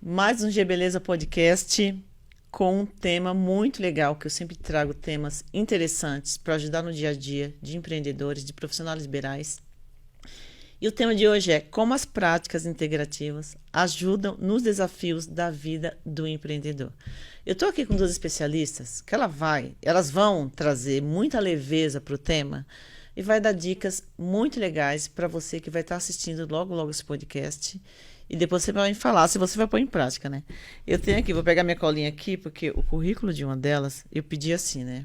Mais um G Beleza Podcast com um tema muito legal, que eu sempre trago temas interessantes para ajudar no dia a dia de empreendedores, de profissionais liberais. E o tema de hoje é como as práticas integrativas ajudam nos desafios da vida do empreendedor. Eu estou aqui com duas especialistas que elas vão trazer muita leveza para o tema e vai dar dicas muito legais para você que vai estar assistindo logo esse podcast. E depois você vai me falar se você vai pôr em prática, né? Eu tenho aqui, vou pegar minha colinha aqui, porque o currículo de uma delas, eu pedi assim, né?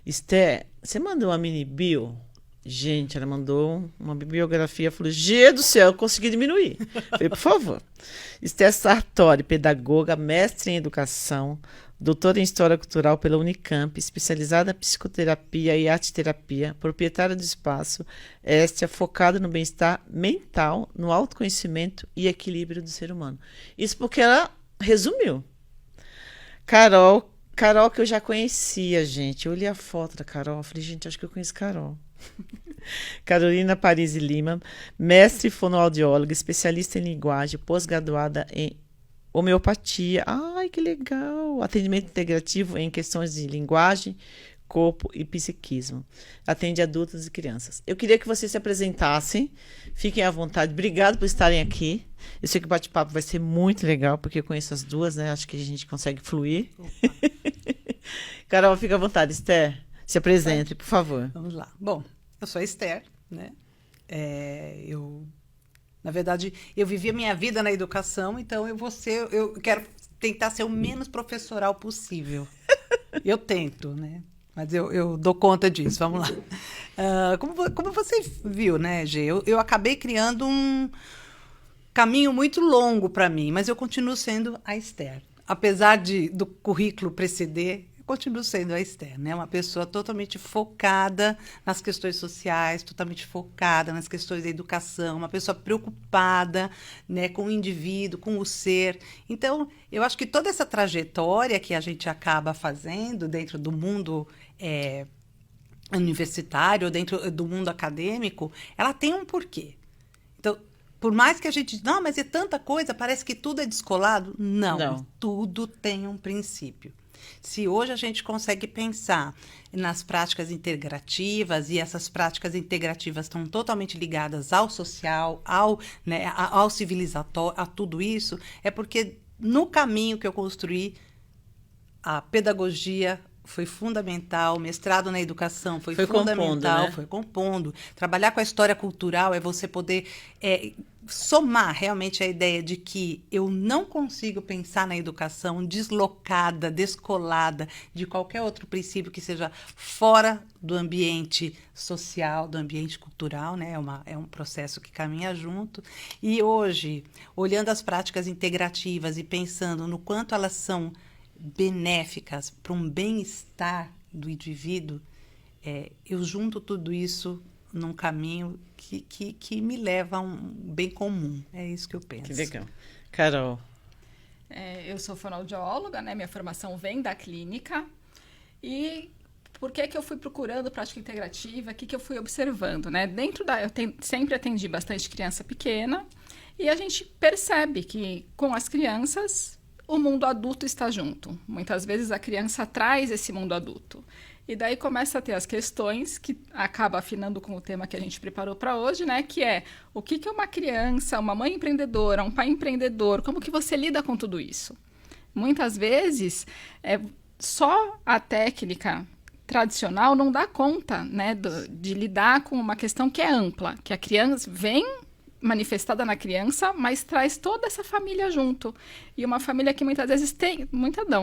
Esther, você mandou uma mini bio? Gente, ela mandou uma bibliografia. Eu falei, Gê do céu, eu consegui diminuir. Falei, por favor. Esther Sartori, pedagoga, mestre em educação, doutora em História Cultural pela Unicamp, especializada em psicoterapia e arte-terapia, proprietária do espaço Estia, focada no bem-estar mental, no autoconhecimento e equilíbrio do ser humano. Isso porque ela resumiu. Carol, que eu já conhecia, gente. Eu olhei a foto da Carol, falei, gente, acho que eu conheço Carol. Carolina Parisi Lima, mestre fonoaudióloga, especialista em linguagem, pós-graduada em homeopatia. Ai, que legal! Atendimento integrativo em questões de linguagem, corpo e psiquismo. Atende adultos e crianças. Eu queria que vocês se apresentassem. Fiquem à vontade. Obrigado por estarem aqui. Eu sei que o bate-papo vai ser muito legal, porque eu conheço as duas, né? Acho que a gente consegue fluir. Carol, fica à vontade. Esther, se apresente, por favor. Vamos lá. Bom, eu sou a Esther, né? Na verdade, eu vivi a minha vida na educação, então eu quero tentar ser o menos professoral possível. Eu tento, né? Mas eu dou conta disso, vamos lá. Como você viu, né, Gê? Eu acabei criando um caminho muito longo para mim, mas eu continuo sendo a Esther. Apesar do currículo preceder, continuo sendo a Esther, né? Uma pessoa totalmente focada nas questões sociais, totalmente focada nas questões da educação, uma pessoa preocupada, né, com o indivíduo, com o ser. Então, eu acho que toda essa trajetória que a gente acaba fazendo dentro do mundo universitário, dentro do mundo acadêmico, ela tem um porquê. Então, por mais que a gente... Não, mas é tanta coisa, parece que tudo é descolado. Não. Tudo tem um princípio. Se hoje a gente consegue pensar nas práticas integrativas, e essas práticas integrativas estão totalmente ligadas ao social, ao civilizatório, a tudo isso, é porque no caminho que eu construí, a pedagogia foi fundamental, o mestrado na educação foi fundamental, né? Foi compondo. Trabalhar com a história cultural é você poder somar realmente a ideia de que eu não consigo pensar na educação deslocada, descolada de qualquer outro princípio que seja fora do ambiente social, do ambiente cultural, né? É um processo que caminha junto. E hoje, olhando as práticas integrativas e pensando no quanto elas são benéficas para um bem-estar do indivíduo, eu junto tudo isso num caminho que me leva a um bem comum. É isso que eu penso. Que legal. Carol. Eu sou fonoaudióloga, né? Minha formação vem da clínica. E por que eu fui procurando prática integrativa? O que eu fui observando, né? Sempre atendi bastante criança pequena. E a gente percebe que com as crianças o mundo adulto está junto. Muitas vezes a criança traz esse mundo adulto. E daí começa a ter as questões que acaba afinando com o tema que a gente preparou para hoje, né? Que é o que é uma criança, uma mãe empreendedora, um pai empreendedor, como que você lida com tudo isso? Muitas vezes, só a técnica tradicional não dá conta, né, de lidar com uma questão que é ampla, que a criança vem manifestada na criança, mas traz toda essa família junto. E uma família que muitas vezes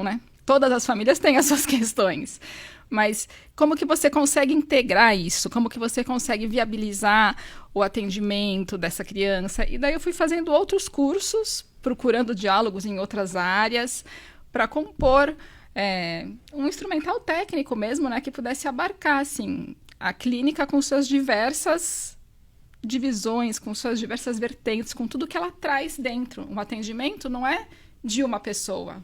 né? Todas as famílias têm as suas questões. Mas como que você consegue integrar isso? Como que você consegue viabilizar o atendimento dessa criança? E daí eu fui fazendo outros cursos, procurando diálogos em outras áreas, para compor um instrumental técnico mesmo, né? Que pudesse abarcar, assim, a clínica com suas diversas divisões, com suas diversas vertentes, com tudo que ela traz dentro. Um atendimento não é de uma pessoa,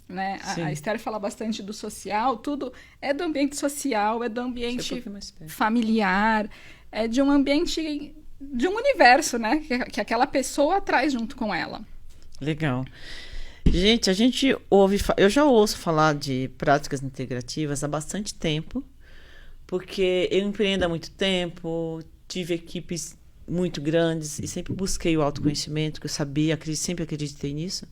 né? A Esther fala bastante do social, tudo é do ambiente social, é do ambiente familiar, é de um ambiente, de um universo, né? Que aquela pessoa traz junto com ela. Legal. Gente, a gente ouve, eu já ouço falar de práticas integrativas há bastante tempo, porque eu empreendo há muito tempo, tive equipes muito grandes e sempre busquei o autoconhecimento, que eu sabia, sempre acreditei nisso.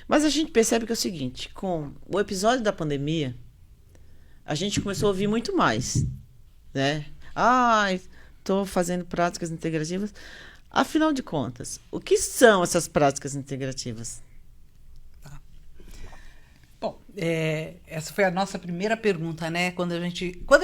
Mas a gente percebe que é o seguinte, com o episódio da pandemia, a gente começou a ouvir muito mais, né? Estou fazendo práticas integrativas. Afinal de contas, o que são essas práticas integrativas? Bom, essa foi a nossa primeira pergunta, né? Quando a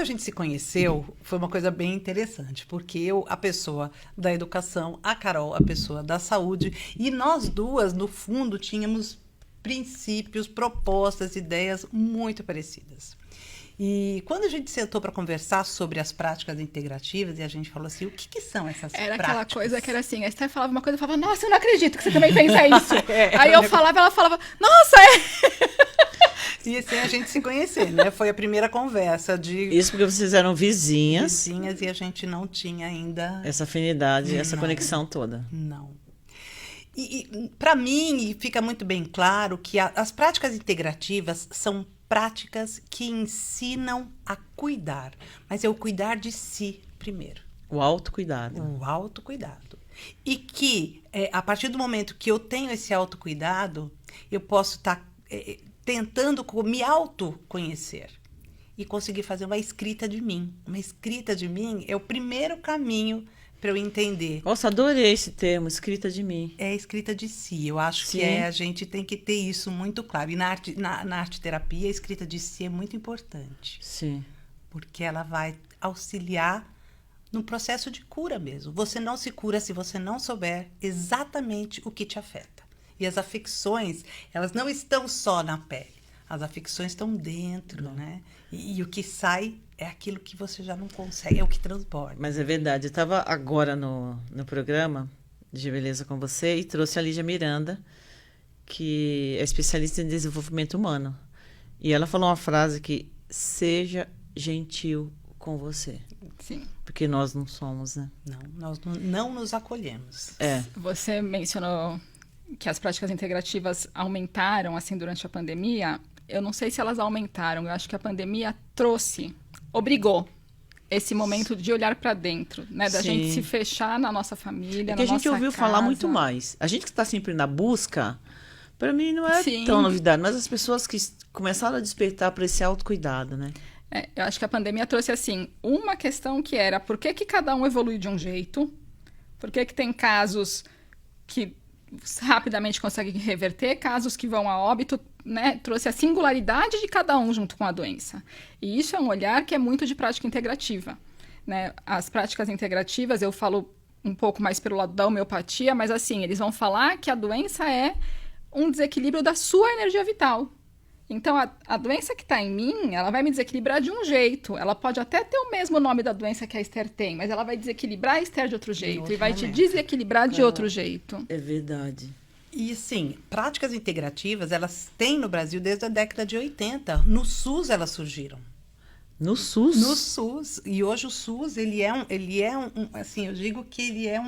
gente se conheceu, foi uma coisa bem interessante, porque eu, a pessoa da educação, a Carol, a pessoa da saúde, e nós duas, no fundo, tínhamos princípios, propostas, ideias muito parecidas. E quando a gente sentou para conversar sobre as práticas integrativas, e a gente falou assim, o que são essas práticas? Era aquela coisa que era assim, a Esther falava uma coisa, eu falava, nossa, eu não acredito que você também pensa isso. Aí eu falava, ela falava, nossa, E assim a gente se conhecer, né? Foi a primeira conversa de... Isso porque vocês eram vizinhas. Vizinhas e a gente não tinha ainda... Essa afinidade, essa conexão toda. Não. E para mim, fica muito bem claro que as práticas integrativas são práticas que ensinam a cuidar. Mas é o cuidar de si primeiro. O autocuidado. O autocuidado. E que, a partir do momento que eu tenho esse autocuidado, eu posso estar tentando me autoconhecer e conseguir fazer uma escrita de mim. Uma escrita de mim é o primeiro caminho para eu entender. Nossa, adorei esse termo, escrita de mim. É a escrita de si. Eu acho Sim. que a gente tem que ter isso muito claro. E na arte-terapia, a escrita de si é muito importante. Sim. Porque ela vai auxiliar no processo de cura mesmo. Você não se cura se você não souber exatamente o que te afeta. E as afecções, elas não estão só na pele. As afecções estão dentro, né? E o que sai é aquilo que você já não consegue, é o que transborda. Mas é verdade. Eu estava agora no programa de Beleza com você e trouxe a Lígia Miranda, que é especialista em desenvolvimento humano. E ela falou uma frase que seja gentil com você. Sim. Porque nós não somos, né? Não, nós não nos acolhemos. Você mencionou que as práticas integrativas aumentaram assim durante a pandemia. Eu não sei se elas aumentaram. Eu acho que a pandemia obrigou esse momento de olhar para dentro, né? Da gente se fechar na nossa família, É que a gente ouviu falar muito mais. A gente que está sempre na busca, para mim não é tão novidade, mas as pessoas que começaram a despertar para esse autocuidado, né? Eu acho que a pandemia trouxe, assim, uma questão que era por que cada um evolui de um jeito, por que tem casos que rapidamente conseguem reverter, casos que vão a óbito, né? Trouxe a singularidade de cada um junto com a doença. E isso é um olhar que é muito de prática integrativa, né? As práticas integrativas, eu falo um pouco mais pelo lado da homeopatia, mas assim, eles vão falar que a doença é um desequilíbrio da sua energia vital. Então, a doença que está em mim, ela vai me desequilibrar de um jeito. Ela pode até ter o mesmo nome da doença que a Esther tem, mas ela vai desequilibrar a Esther de outro jeito e vai te desequilibrar de outro jeito. É verdade. E, sim, práticas integrativas, elas têm no Brasil desde a década de 80. No SUS, elas surgiram. No SUS? No SUS. E hoje o SUS, ele é assim, eu digo que ele é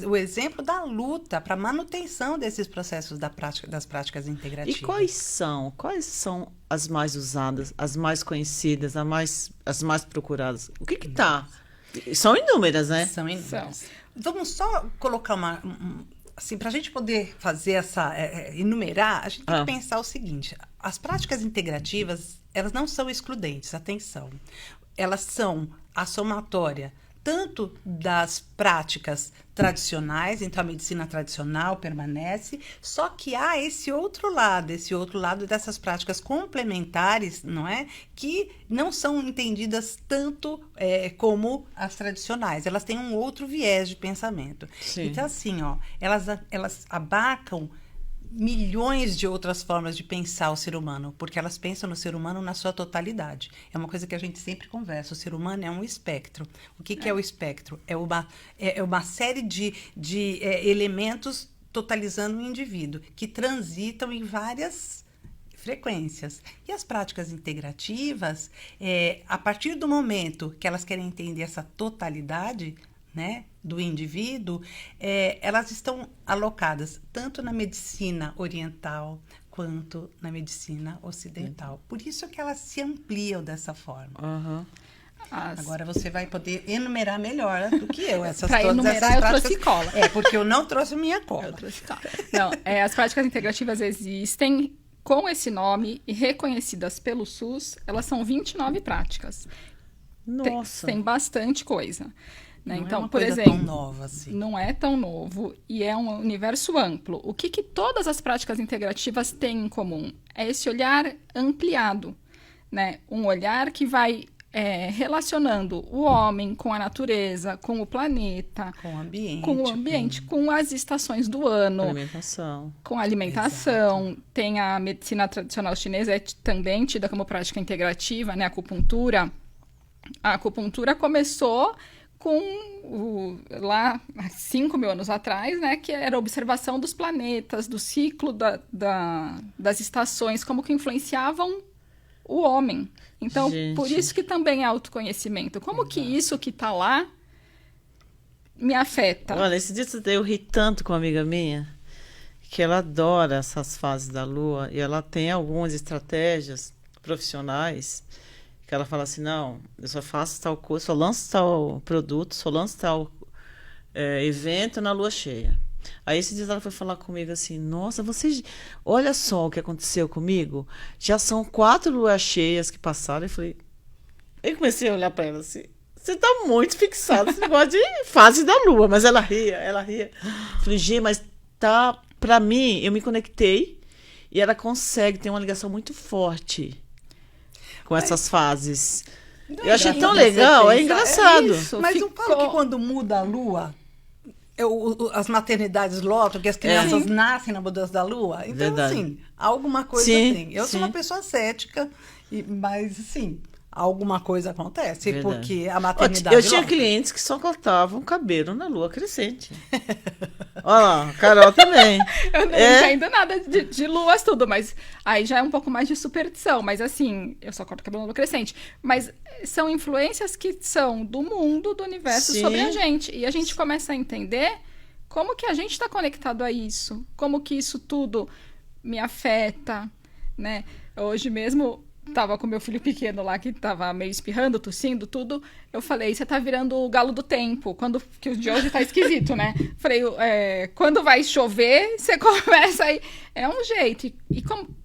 o exemplo da luta para manutenção desses processos das práticas integrativas. E quais são as mais usadas, as mais conhecidas, as mais procuradas? O que tá? São inúmeras, né? São inúmeras. Vamos só colocar assim, para a gente poder fazer enumerar, a gente tem que pensar o seguinte: as práticas integrativas, elas não são excludentes, atenção. Elas são a somatória tanto das práticas tradicionais, então a medicina tradicional permanece, só que há esse outro lado dessas práticas complementares, não é? Que não são entendidas tanto como as tradicionais, elas têm um outro viés de pensamento. Sim. Então, assim, elas abarcam milhões de outras formas de pensar o ser humano, porque elas pensam no ser humano na sua totalidade. É uma coisa que a gente sempre conversa, o ser humano é um espectro. O que é o espectro? É uma série de elementos totalizando um indivíduo, que transitam em várias frequências. E as práticas integrativas, a partir do momento que elas querem entender essa totalidade, né, do indivíduo, elas estão alocadas tanto na medicina oriental quanto na medicina ocidental. Por isso que elas se ampliam dessa forma. Aham. Agora você vai poder enumerar melhor do que eu. Para enumerar, eu trouxe cola. Porque eu não trouxe minha cola. Eu trouxe cola. Não, as práticas integrativas existem com esse nome e reconhecidas pelo SUS. Elas são 29 práticas. Nossa. Tem bastante coisa. Né? Não então, é uma por coisa exemplo, tão nova assim. Não é tão novo e é um universo amplo. O que todas as práticas integrativas têm em comum? É esse olhar ampliado, né? Um olhar que vai relacionando o homem com a natureza, com o planeta, com o ambiente, com as estações do ano, com a alimentação. Exato. Tem a medicina tradicional chinesa, também tida como prática integrativa, né? A acupuntura. A acupuntura começou lá há 5.000 anos atrás, né, que era a observação dos planetas, do ciclo das estações, como que influenciavam o homem. Então, por isso que também é autoconhecimento. Como que isso que está lá me afeta? Olha, esse dia eu ri tanto com uma amiga minha, que ela adora essas fases da Lua, e ela tem algumas estratégias profissionais que ela fala assim, não, eu só faço tal coisa, só lanço tal produto, só lanço tal evento na lua cheia. Aí esse dia ela foi falar comigo assim, nossa, vocês, olha só o que aconteceu comigo, já são 4 luas cheias que passaram. Eu comecei a olhar para ela assim, você tá muito fixada nesse negócio de fase da lua, mas ela ria. Falei, gente, mas tá, pra mim, eu me conectei e ela consegue ter uma ligação muito forte com essas fases. Eu achei tão legal, é engraçado. Mas não fala que quando muda a lua, as maternidades lotam, que as crianças nascem na mudança da lua? Então, verdade. Assim, alguma coisa tem. Eu sou uma pessoa cética, mas, assim, alguma coisa acontece, verdade. Porque a maternidade eu tinha clientes que só cortavam cabelo na lua crescente. Olha lá, Carol também. Eu não entendo nada de luas tudo, mas aí já é um pouco mais de superstição. Mas assim, eu só corto cabelo na lua crescente. Mas são influências que são do mundo, do universo sobre a gente. E a gente começa a entender como que a gente está conectado a isso. Como que isso tudo me afeta, né? Hoje mesmo tava com meu filho pequeno lá, que tava meio espirrando, tossindo, tudo. Eu falei, você tá virando o galo do tempo. Que o de hoje tá esquisito, né? Falei, quando vai chover, você começa aí. É um jeito.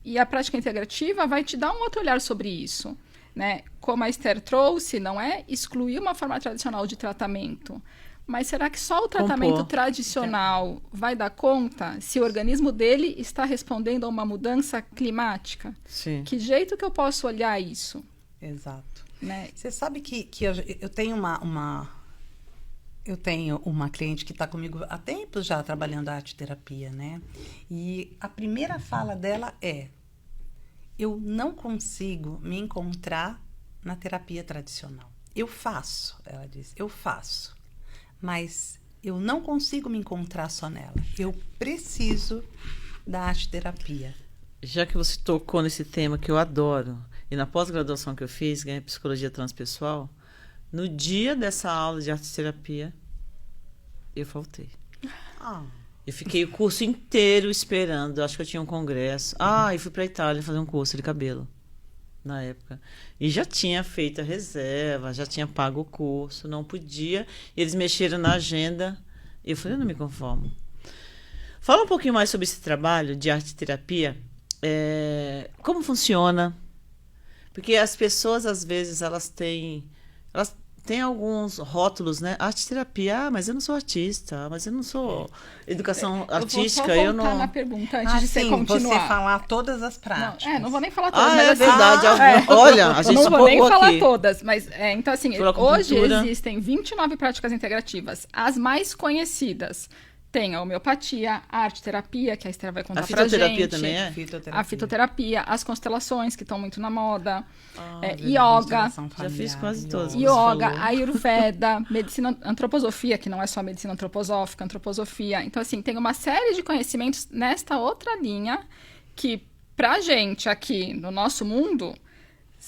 E a prática integrativa vai te dar um outro olhar sobre isso, né? Como a Esther trouxe, não é excluir uma forma tradicional de tratamento. Mas será que só o tratamento tradicional vai dar conta se o organismo dele está respondendo a uma mudança climática? Sim. Que jeito que eu posso olhar isso? Exato. Né? Você sabe que eu tenho uma cliente que está comigo há tempos já trabalhando a arte-terapia, né? E a primeira fala dela é: eu não consigo me encontrar na terapia tradicional. Eu faço, ela diz, eu faço. Mas eu não consigo me encontrar só nela. Eu preciso da arte-terapia. Já que você tocou nesse tema que eu adoro, e na pós-graduação que eu fiz, ganhei psicologia transpessoal, no dia dessa aula de arte-terapia, eu faltei. Eu fiquei o curso inteiro esperando, acho que eu tinha um congresso. E fui para a Itália fazer um curso de cabelo, na época. E já tinha feito a reserva, já tinha pago o curso, não podia. Eles mexeram na agenda. E eu falei, eu não me conformo. Fala um pouquinho mais sobre esse trabalho de arte-terapia. Como funciona? Porque as pessoas, às vezes, elas têm alguns rótulos, né? Arte-terapia, mas eu não sou artista, mas eu não sou educação artística. Eu vou só voltar na pergunta antes de você continuar. Você falar todas as práticas. Não vou nem falar todas. Mas verdade. Olha, a gente não vou nem falar aqui. Todas, mas então assim, hoje existem 29 práticas integrativas. As mais conhecidas tem a homeopatia, a arte-terapia, que a Esther vai contar pra gente. A fitoterapia também é? A fitoterapia, as constelações, que estão muito na moda, yoga, já fiz quase todas. Yoga, ayurveda, medicina antroposofia, que não é só medicina antroposófica, antroposofia. Então, assim, tem uma série de conhecimentos nesta outra linha que, pra gente aqui no nosso mundo,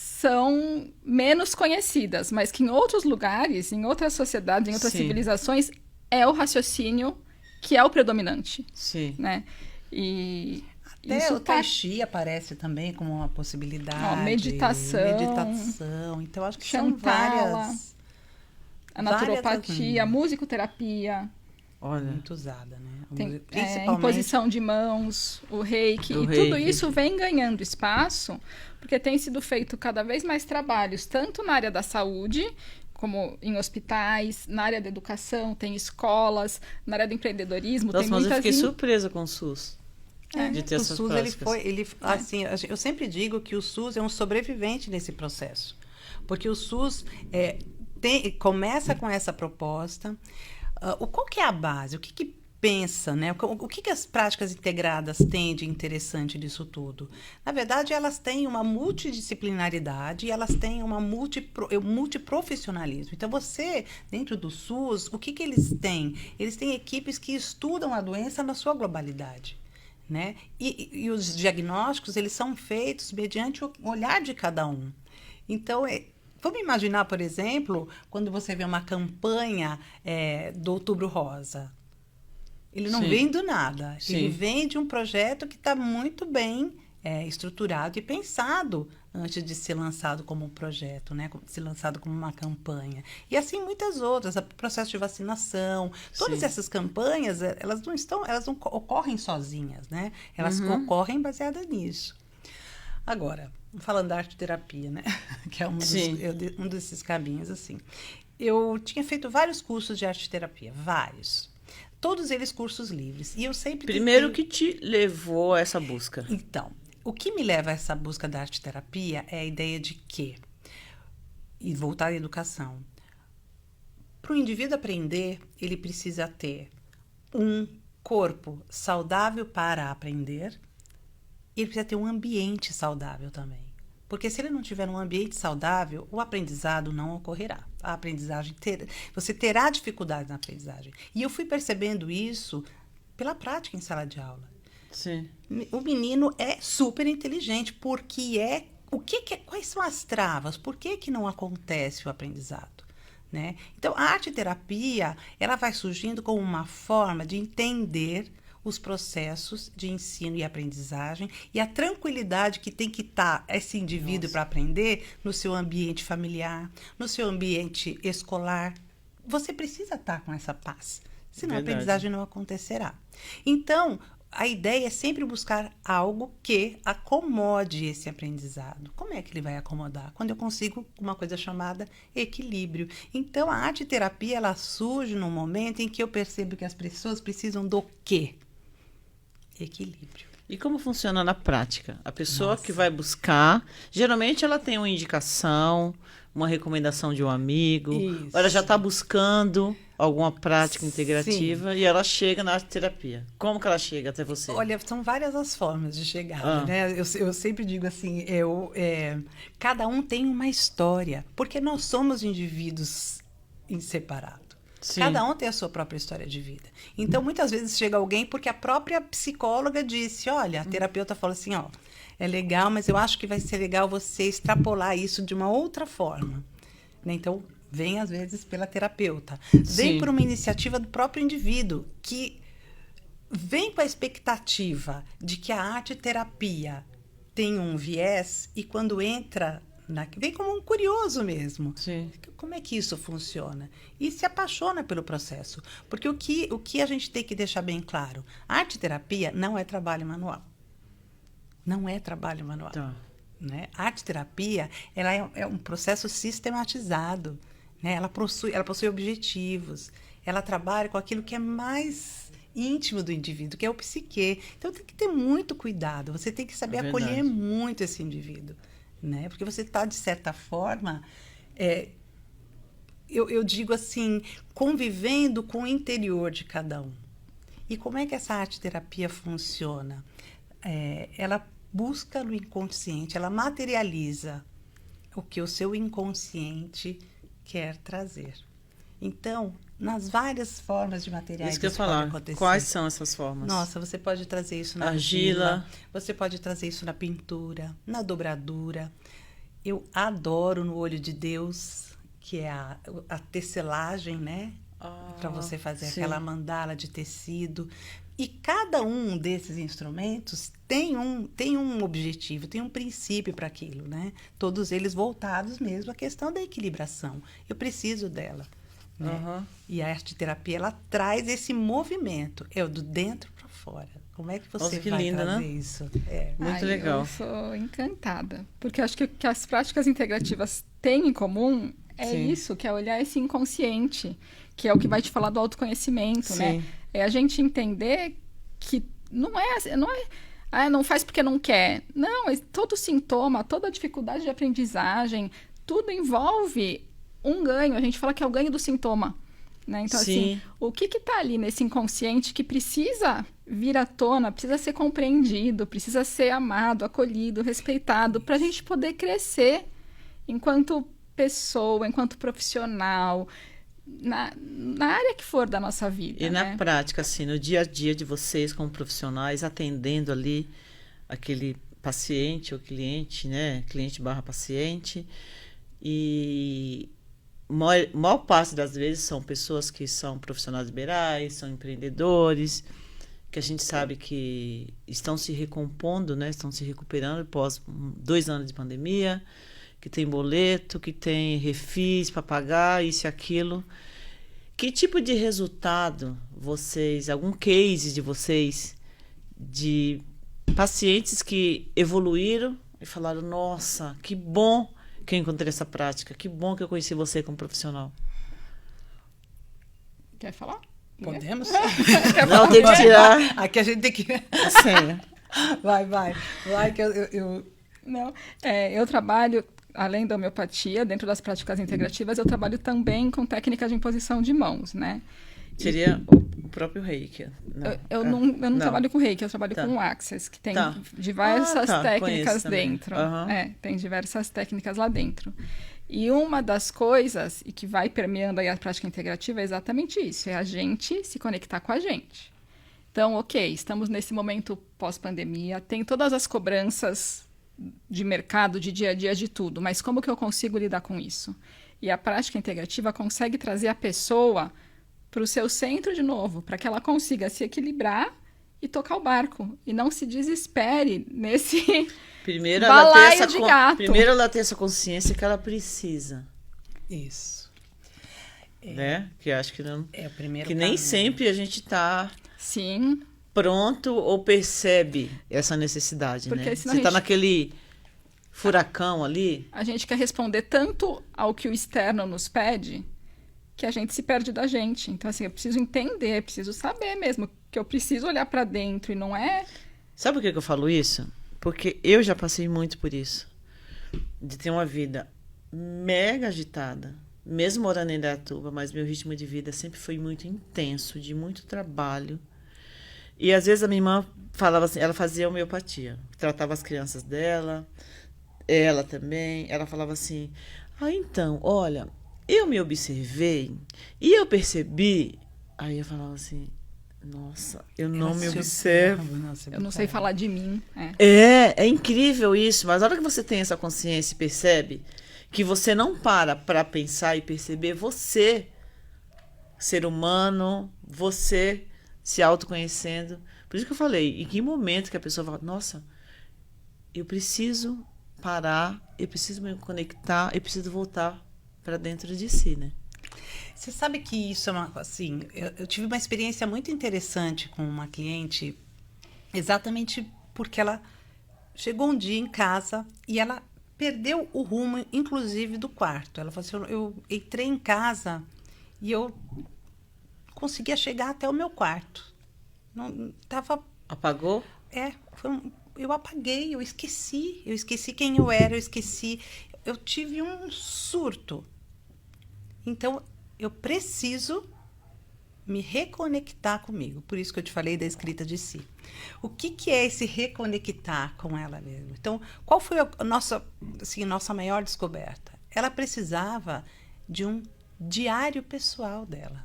são menos conhecidas, mas que em outros lugares, em outras sociedades, em outras Sim. civilizações, é o raciocínio que é o predominante, Sim. né? E Até isso o Tai Chi aparece também como uma possibilidade. Meditação. Meditação. Então, acho que são Shantala, várias... a naturopatia, a musicoterapia, Olha, Muito usada, né? tem, Principalmente... imposição de mãos, o reiki, Do e tudo reiki. isso vem ganhando espaço, porque tem sido feito cada vez mais trabalhos, tanto na área da saúde, como em hospitais, na área da educação, tem escolas, na área do empreendedorismo, nossa, tem mas eu muitas... fiquei surpresa com o SUS. De ter O essas SUS, práticas. assim, eu sempre digo que o SUS é um sobrevivente nesse processo. Porque o SUS começa com essa proposta. Qual que é a base? O que pensa, né? O que as práticas integradas têm de interessante disso tudo? Na verdade, elas têm uma multidisciplinaridade e elas têm uma multiprofissionalismo. Então, você, dentro do SUS, o que eles têm? Eles têm equipes que estudam a doença na sua globalidade. Né? E os diagnósticos, eles são feitos mediante o olhar de cada um. Então, vamos imaginar, por exemplo, quando você vê uma campanha do Outubro Rosa. Ele não Sim. vem do nada. Sim. Ele vem de um projeto que está muito bem estruturado e pensado antes de ser lançado como um projeto, né? Ser lançado como uma campanha. E assim muitas outras, o processo de vacinação, todas Sim. essas campanhas, elas não ocorrem sozinhas, né? Elas ocorrem baseadas nisso. Agora, falando da arte-terapia, né? Que é um desses caminhos, assim. Eu tinha feito vários cursos de arte-terapia, vários. Todos eles cursos livres. E eu sempre... Primeiro, que te levou a essa busca? Então, o que me leva a essa busca da arte-terapia é a ideia de que, e voltar à educação, para o indivíduo aprender, ele precisa ter um corpo saudável para aprender e ele precisa ter um ambiente saudável também. Porque se ele não tiver um ambiente saudável, o aprendizado não ocorrerá. A aprendizagem você terá dificuldade na aprendizagem. E eu fui percebendo isso pela prática em sala de aula. Sim. O menino é super inteligente, porque quais são as travas? Por que não acontece o aprendizado? Né? Então, a arte-terapia, ela vai surgindo como uma forma de entender os processos de ensino e aprendizagem e a tranquilidade que tem que estar esse indivíduo para aprender no seu ambiente familiar, no seu ambiente escolar. Você precisa estar com essa paz, senão a aprendizagem não acontecerá. Então, a ideia é sempre buscar algo que acomode esse aprendizado. Como é que ele vai acomodar? Quando eu consigo uma coisa chamada equilíbrio. Então, a arte-terapia, ela surge num momento em que eu percebo que as pessoas precisam do quê? Equilíbrio. E como funciona na prática? A pessoa que vai buscar, geralmente ela tem uma indicação, uma recomendação de um amigo, Isso. ou ela já está buscando alguma prática integrativa e ela chega na arte-terapia. Como que ela chega até você? Olha, são várias as formas de chegar, né? Eu sempre digo assim, cada um tem uma história, porque nós somos indivíduos em separado. Sim. Cada um tem a sua própria história de vida. Então, muitas vezes chega alguém porque a própria psicóloga disse, olha, a terapeuta fala assim, ó, é legal, mas eu acho que vai ser legal você extrapolar isso de uma outra forma. Né? Então, vem às vezes pela terapeuta. Vem Sim. por uma iniciativa do próprio indivíduo, que vem com a expectativa de que a arte-terapia tem um viés e quando entra... vem como um curioso mesmo. Sim. Como é que isso funciona? E se apaixona pelo processo. Porque o que a gente tem que deixar bem claro, a arte-terapia não é trabalho manual. Não é trabalho manual. Tá. Né? A arte-terapia ela é um processo sistematizado. Né? Ela possui objetivos. Ela trabalha com aquilo que é mais íntimo do indivíduo, que é o psiquê. Então tem que ter muito cuidado. Você tem que saber acolher muito esse indivíduo. Né? Porque você está, de certa forma, eu digo assim, convivendo com o interior de cada um. E como é que essa arte-terapia funciona? Ela busca no inconsciente, ela materializa o que o seu inconsciente quer trazer. Então, nas várias formas de materiais Isso que eu ia pode falar. acontecer. Quais são essas formas? Nossa, você pode trazer isso na argila. você pode trazer isso na pintura, na dobradura. Eu adoro No Olho de Deus, que é a tecelagem, né? Para você fazer sim. aquela mandala de tecido. E cada um desses instrumentos tem um objetivo, tem um princípio para aquilo, né? Todos eles voltados mesmo à questão da equilibração. Eu preciso dela. Né? Uhum. E a arte-terapia, ela traz esse movimento, é o do dentro para fora. Como é que você Nossa, que vai linda, trazer né? isso? Muito legal. Eu sou encantada. Porque acho que o que as práticas integrativas têm em comum é Sim. isso, que é olhar esse inconsciente, que é o que vai te falar do autoconhecimento, Sim. né? É a gente entender que não faz porque não quer. Não, todo sintoma, toda dificuldade de aprendizagem, tudo envolve um ganho. A gente fala que é o ganho do sintoma. Né? Então, Sim. assim, o que está ali nesse inconsciente que precisa vir à tona, precisa ser compreendido, precisa ser amado, acolhido, respeitado, para a gente poder crescer enquanto pessoa, enquanto profissional, na área que for da nossa vida. E né? na prática, assim, no dia a dia de vocês como profissionais, atendendo ali aquele paciente ou cliente, né? Cliente/paciente. E maior parte das vezes são pessoas que são profissionais liberais, são empreendedores, que a gente sabe que estão se recompondo, né? Estão se recuperando após 2 anos de pandemia, que tem boleto, que tem refis para pagar, isso e aquilo. Que tipo de resultado vocês, algum case de vocês, de pacientes que evoluíram e falaram, nossa, que bom que eu encontrei essa prática, que bom que eu conheci você como profissional. Quer falar? Podemos? Não, tem que tirar Aqui a gente tem que... a senha. Vai que eu... Não, eu trabalho, além da homeopatia, dentro das práticas integrativas, eu trabalho também com técnicas de imposição de mãos, né? Seria o próprio reiki. Eu não trabalho com reiki, eu trabalho Tá. com Access, que tem Tá. diversas técnicas Conheço também. dentro. Aham. Tem diversas técnicas lá dentro. E uma das coisas, e que vai permeando aí a prática integrativa, é exatamente isso, é a gente se conectar com a gente. Então, ok, estamos nesse momento pós-pandemia, tem todas as cobranças de mercado, de dia a dia, de tudo, mas como que eu consigo lidar com isso? E a prática integrativa consegue trazer a pessoa para o seu centro de novo, para que ela consiga se equilibrar e tocar o barco. E não se desespere nesse Primeiro balaio de gato. Primeiro ela tem essa consciência que ela precisa, Isso. né? Que eu acho que não, É o primeiro que nem caminho. sempre a gente está Sim, pronto ou percebe essa necessidade, Porque né? senão Você a está gente- naquele furacão ali, a gente quer responder tanto ao que o externo nos pede que a gente se perde da gente. Então, assim, eu preciso entender, preciso saber mesmo que eu preciso olhar para dentro e não é... sabe por que eu falo isso? Porque eu já passei muito por isso. De ter uma vida mega agitada. Mesmo morando em Indaiatuba, mas meu ritmo de vida sempre foi muito intenso, de muito trabalho. E às vezes a minha irmã falava assim, ela fazia homeopatia, tratava as crianças dela, ela também. Ela falava assim, então, olha, eu me observei e eu percebi. Aí eu falava assim, nossa, eu não me observo. Eu não sei falar de mim. É incrível isso, mas a hora que você tem essa consciência e percebe que você não para pensar e perceber você, ser humano, você se autoconhecendo. Por isso que eu falei, em que momento que a pessoa fala, nossa, eu preciso parar, eu preciso me conectar, eu preciso voltar para dentro de si, né? Você sabe que isso é uma... Assim, eu tive uma experiência muito interessante com uma cliente, exatamente porque ela chegou um dia em casa e ela perdeu o rumo, inclusive, do quarto. Ela falou assim, eu entrei em casa e eu conseguia chegar até o meu quarto. Não, tava... Apagou? Eu apaguei, eu esqueci quem eu era, eu tive um surto. Então, eu preciso me reconectar comigo. Por isso que eu te falei da escrita de si. O que é esse reconectar com ela mesma? Então, qual foi a nossa maior descoberta? Ela precisava de um diário pessoal dela.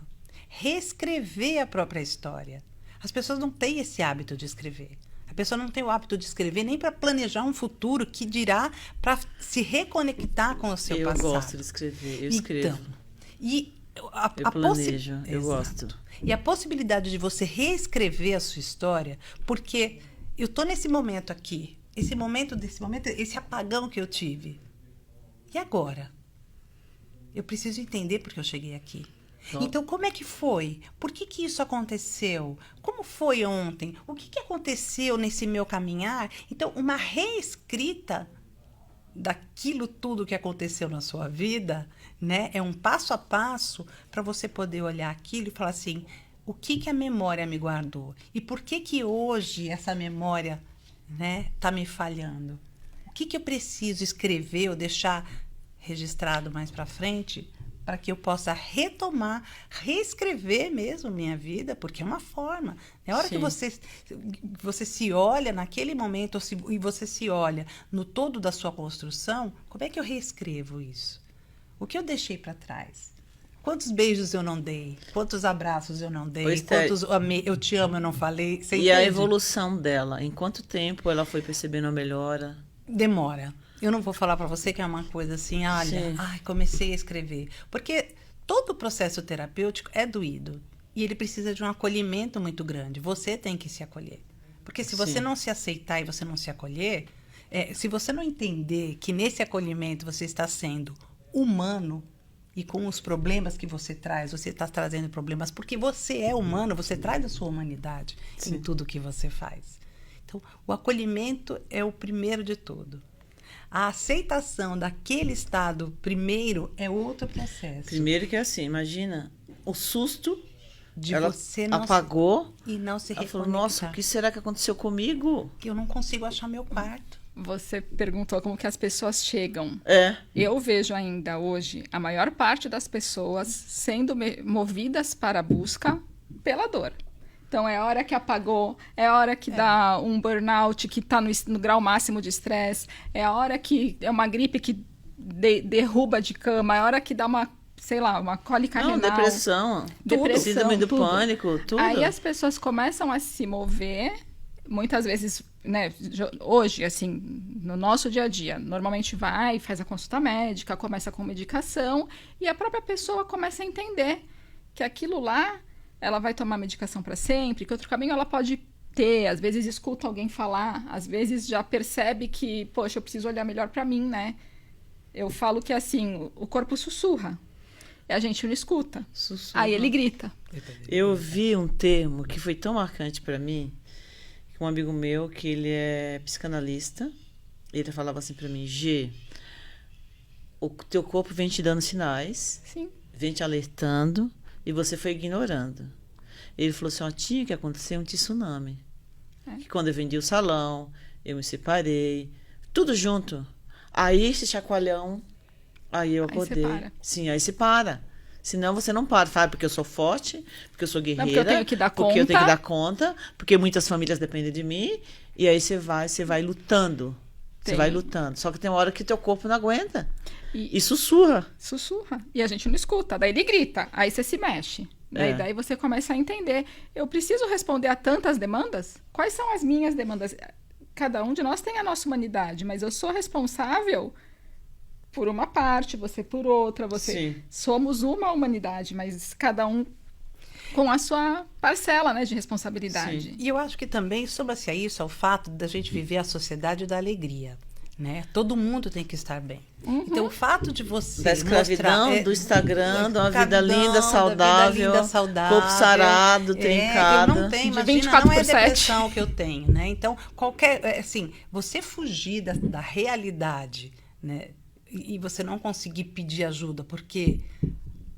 Reescrever a própria história. As pessoas não têm esse hábito de escrever. A pessoa não tem o hábito de escrever nem para planejar um futuro que dirá para se reconectar com o seu Eu passado. gosto de escrever, eu escrevo. Então, e Eu planejo, eu Exato. gosto. E a possibilidade de você reescrever a sua história, porque eu tô nesse momento aqui, esse momento, esse apagão que eu tive. E agora? Eu preciso entender porque eu cheguei aqui. Então, como é que foi? Por que isso aconteceu? Como foi ontem? O que aconteceu nesse meu caminhar? Então, uma reescrita daquilo tudo que aconteceu na sua vida, né? É um passo a passo para você poder olhar aquilo e falar assim, o que a memória me guardou? E por que hoje essa memória, né, tá me falhando? O que eu preciso escrever ou deixar registrado mais para frente para que eu possa retomar, reescrever mesmo minha vida, porque é uma forma. Na hora que você se olha naquele momento e você se olha no todo da sua construção, como é que eu reescrevo isso? O que eu deixei para trás? Quantos beijos eu não dei? Quantos abraços eu não dei? Quantos eu te amo eu não falei? Você e entende? a evolução dela? Em quanto tempo ela foi percebendo a melhora? Demora. Eu não vou falar para você que é uma coisa assim, olha, comecei a escrever. Porque todo o processo terapêutico é doído. E ele precisa de um acolhimento muito grande. Você tem que se acolher. Porque se você não se aceitar e você não se acolher, se você não entender que nesse acolhimento você está sendo humano e com os problemas que você traz, você está trazendo problemas porque você é humano, você traz a sua humanidade em tudo que você faz. Então, o acolhimento é o primeiro de tudo. A aceitação daquele estado primeiro é outro processo. Primeiro que é assim, imagina o susto de ela você não apagou e não se ela reconectar. falou, nossa, o que será que aconteceu comigo? Que eu não consigo achar meu quarto. Você perguntou como que as pessoas chegam. É. Eu vejo ainda hoje a maior parte das pessoas sendo movidas para a busca pela dor. Então, é a hora que apagou, é a hora que dá um burnout, que está no grau máximo de estresse, é a hora que é uma gripe que derruba de cama, é a hora que dá uma, sei lá, uma cólica renal. Depressão, síndrome do pânico, tudo. Aí as pessoas começam a se mover, muitas vezes, né, hoje, assim, no nosso dia a dia, normalmente vai, faz a consulta médica, começa com medicação, e a própria pessoa começa a entender que aquilo lá ela vai tomar medicação para sempre, que outro caminho ela pode ter, às vezes escuta alguém falar, às vezes já percebe que, poxa, eu preciso olhar melhor para mim, né? Eu falo que, assim, o corpo sussurra, e a gente não escuta. Sussurra. Aí ele grita. Eu vi um termo que foi tão marcante para mim, que um amigo meu, que ele é psicanalista, ele falava assim para mim, G, o teu corpo vem te dando sinais, Sim. vem te alertando, e você foi ignorando. Ele falou assim, tinha que acontecer um tsunami. Que quando eu vendi o salão, eu me separei, tudo junto. Aí esse chacoalhão, aí eu acordei. Aí você para. Sim, aí você para. Senão você não para. Fala, porque eu sou forte, porque eu sou guerreira. Não, porque eu tenho que dar porque eu conta. tenho que dar conta, porque muitas famílias dependem de mim. E aí você vai lutando. Você vai lutando. Só que tem uma hora que teu corpo não aguenta. E sussurra. Sussurra. E a gente não escuta. Daí ele grita. Aí você se mexe. Daí você começa a entender. Eu preciso responder a tantas demandas? Quais são as minhas demandas? Cada um de nós tem a nossa humanidade, mas eu sou responsável por uma parte, você por outra. Somos uma humanidade, mas cada um com a sua parcela, né, de responsabilidade. Sim. E eu acho que também soma-se a isso ao fato da gente viver a sociedade da alegria. Né? Todo mundo tem que estar bem. Então, o fato de você da escravidão, mostrar, do Instagram, de uma vida linda, saudável, corpo sarado, trincado. Eu não tenho, de imagina, não é 24/7. depressão que eu tenho, né? Então, assim, você fugir da realidade, né? E você não conseguir pedir ajuda, porque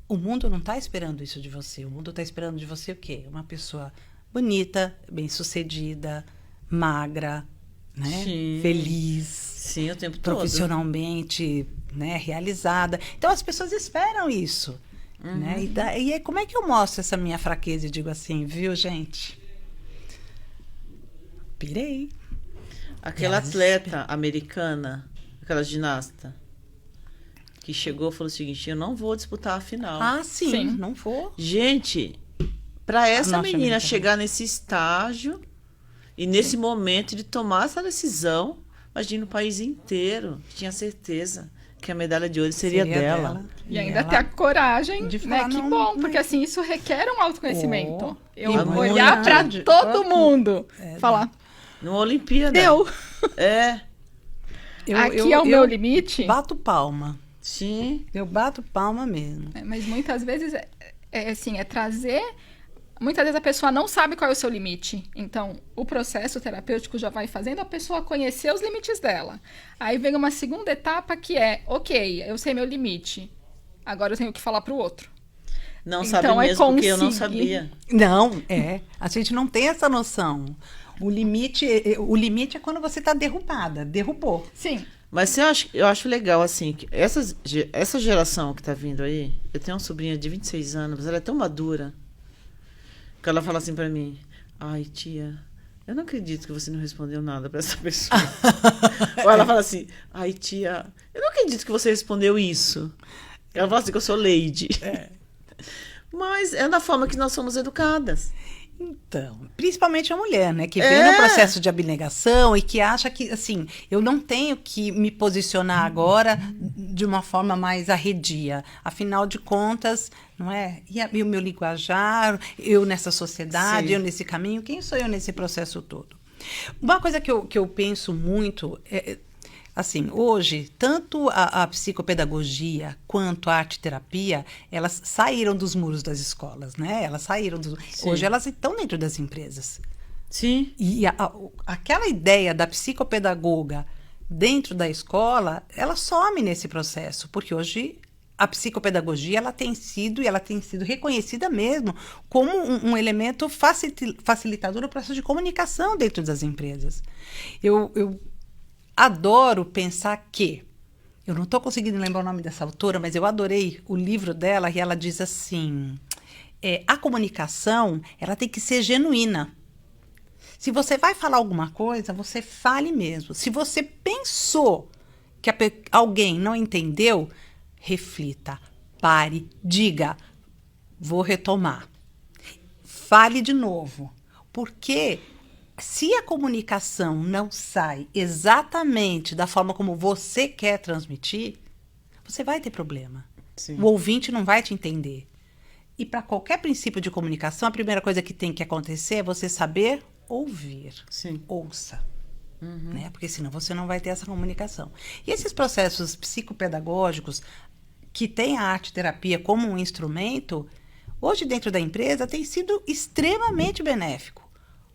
o mundo não está esperando isso de você. O mundo está esperando de você o quê? Uma pessoa bonita, bem-sucedida, magra, né? Feliz. Sim, o tempo todo. Profissionalmente, né? Realizada. Então, as pessoas esperam isso. Né? E aí, como é que eu mostro essa minha fraqueza e digo assim, viu, gente? Pirei. Aquela atleta americana, aquela ginasta, que chegou e falou o seguinte, eu não vou disputar a final. Ah, sim. Não vou. Gente, para essa menina chegar nesse estágio, E nesse momento de tomar essa decisão, imagina o país inteiro tinha certeza que a medalha de ouro seria dela. E ainda ter a coragem, de né? falar, Que não, bom, não. porque assim, isso requer um autoconhecimento. Eu E olhar para muito. todo mundo, falar, Numa Olimpíada. deu, É, aqui é o meu limite. Bato palma. sim. Eu bato palma mesmo. Mas muitas vezes é trazer. Muitas vezes a pessoa não sabe qual é o seu limite. Então, o processo terapêutico já vai fazendo a pessoa conhecer os limites dela. Aí vem uma segunda etapa que é, ok, eu sei meu limite. Agora eu tenho que falar para o outro. Não Então, sabe é mesmo porque eu não conseguir. sabia. Não, a gente não tem essa noção. O limite é quando você está derrubada, derrubou. Sim. Mas eu acho legal, assim, que essa geração que tá vindo aí, eu tenho uma sobrinha de 26 anos, mas ela é tão madura, que ela fala assim pra mim, ai, tia, eu não acredito que você não respondeu nada pra essa pessoa. Ou ela fala assim, ai, tia, eu não acredito que você respondeu isso. Ela fala assim que eu sou lady. Mas é da forma que nós somos educadas. Então, principalmente a mulher, né? Que vem no processo de abnegação e que acha que, assim, eu não tenho que me posicionar agora de uma forma mais arredia. Afinal de contas, não é? E o meu linguajar, eu nessa sociedade, Sim. eu nesse caminho, quem sou eu nesse processo todo? Uma coisa que eu penso muito é, assim, hoje, tanto a psicopedagogia quanto a arte-terapia, elas saíram dos muros das escolas, né? Elas saíram dos... Sim. Hoje elas estão dentro das empresas. Sim. E aquela ideia da psicopedagoga dentro da escola, ela some nesse processo, porque hoje a psicopedagogia ela tem sido reconhecida mesmo como um elemento facilitador do processo de comunicação dentro das empresas. Eu adoro pensar que... Eu não estou conseguindo lembrar o nome dessa autora, mas eu adorei o livro dela, e ela diz assim, a comunicação ela tem que ser genuína. Se você vai falar alguma coisa, você fale mesmo. Se você pensou que alguém não entendeu, reflita, pare, diga, vou retomar. Fale de novo, porque... Se a comunicação não sai exatamente da forma como você quer transmitir, você vai ter problema. Sim. O ouvinte não vai te entender. E para qualquer princípio de comunicação, a primeira coisa que tem que acontecer é você saber ouvir. Sim. Ouça. Né? Porque senão você não vai ter essa comunicação. E esses processos psicopedagógicos que têm a arte-terapia como um instrumento, hoje dentro da empresa tem sido extremamente benéfico.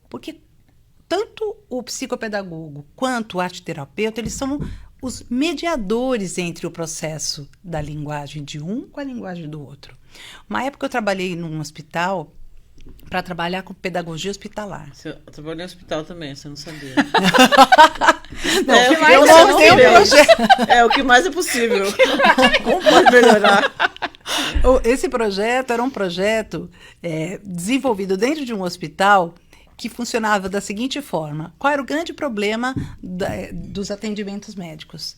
Porque tanto o psicopedagogo quanto o arte-terapeuta, eles são os mediadores entre o processo da linguagem de um com a linguagem do outro. Uma época eu trabalhei num hospital para trabalhar com pedagogia hospitalar. Eu trabalhei no hospital também, você não sabia. Não, É, o que eu mais é montei um possível. projeto. É o que mais é possível. Como pode melhorar? Esse projeto era um projeto desenvolvido dentro de um hospital que funcionava da seguinte forma. Qual era o grande problema dos atendimentos médicos?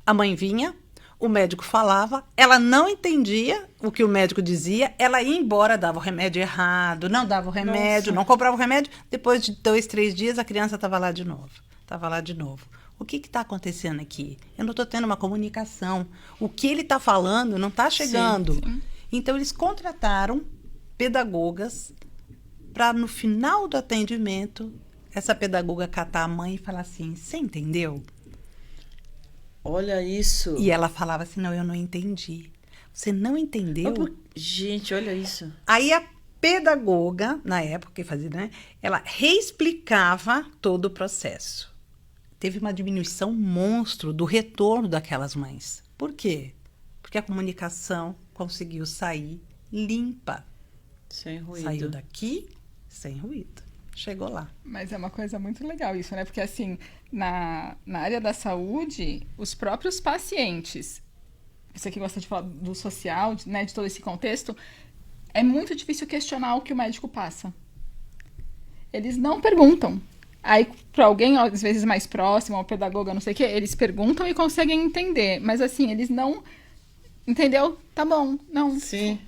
A mãe vinha, o médico falava, ela não entendia o que o médico dizia, ela ia embora, dava o remédio errado, não dava o remédio, não comprava o remédio. Depois de 2, 3 dias, a criança estava lá de novo. O que está acontecendo aqui? Eu não estou tendo uma comunicação. O que ele está falando não está chegando. Sim. Então, eles contrataram pedagogas para, no final do atendimento, essa pedagoga catar a mãe e falar assim, você entendeu? Olha isso. E ela falava assim, não, eu não entendi. Você não entendeu? Gente, olha isso. Aí a pedagoga, na época que fazia, né, ela reexplicava todo o processo. Teve uma diminuição monstro do retorno daquelas mães. Por quê? Porque a comunicação conseguiu sair limpa. Sem ruído. Saiu daqui sem ruído. Chegou lá. Mas é uma coisa muito legal isso, né? Porque, assim, na área da saúde, os próprios pacientes, você que gosta de falar do social, né, de todo esse contexto, é muito difícil questionar o que o médico passa. Eles não perguntam. Aí, para alguém, às vezes, mais próximo, uma pedagoga, não sei o quê, eles perguntam e conseguem entender. Mas, assim, eles não... Entendeu? Tá bom. Não. Sim.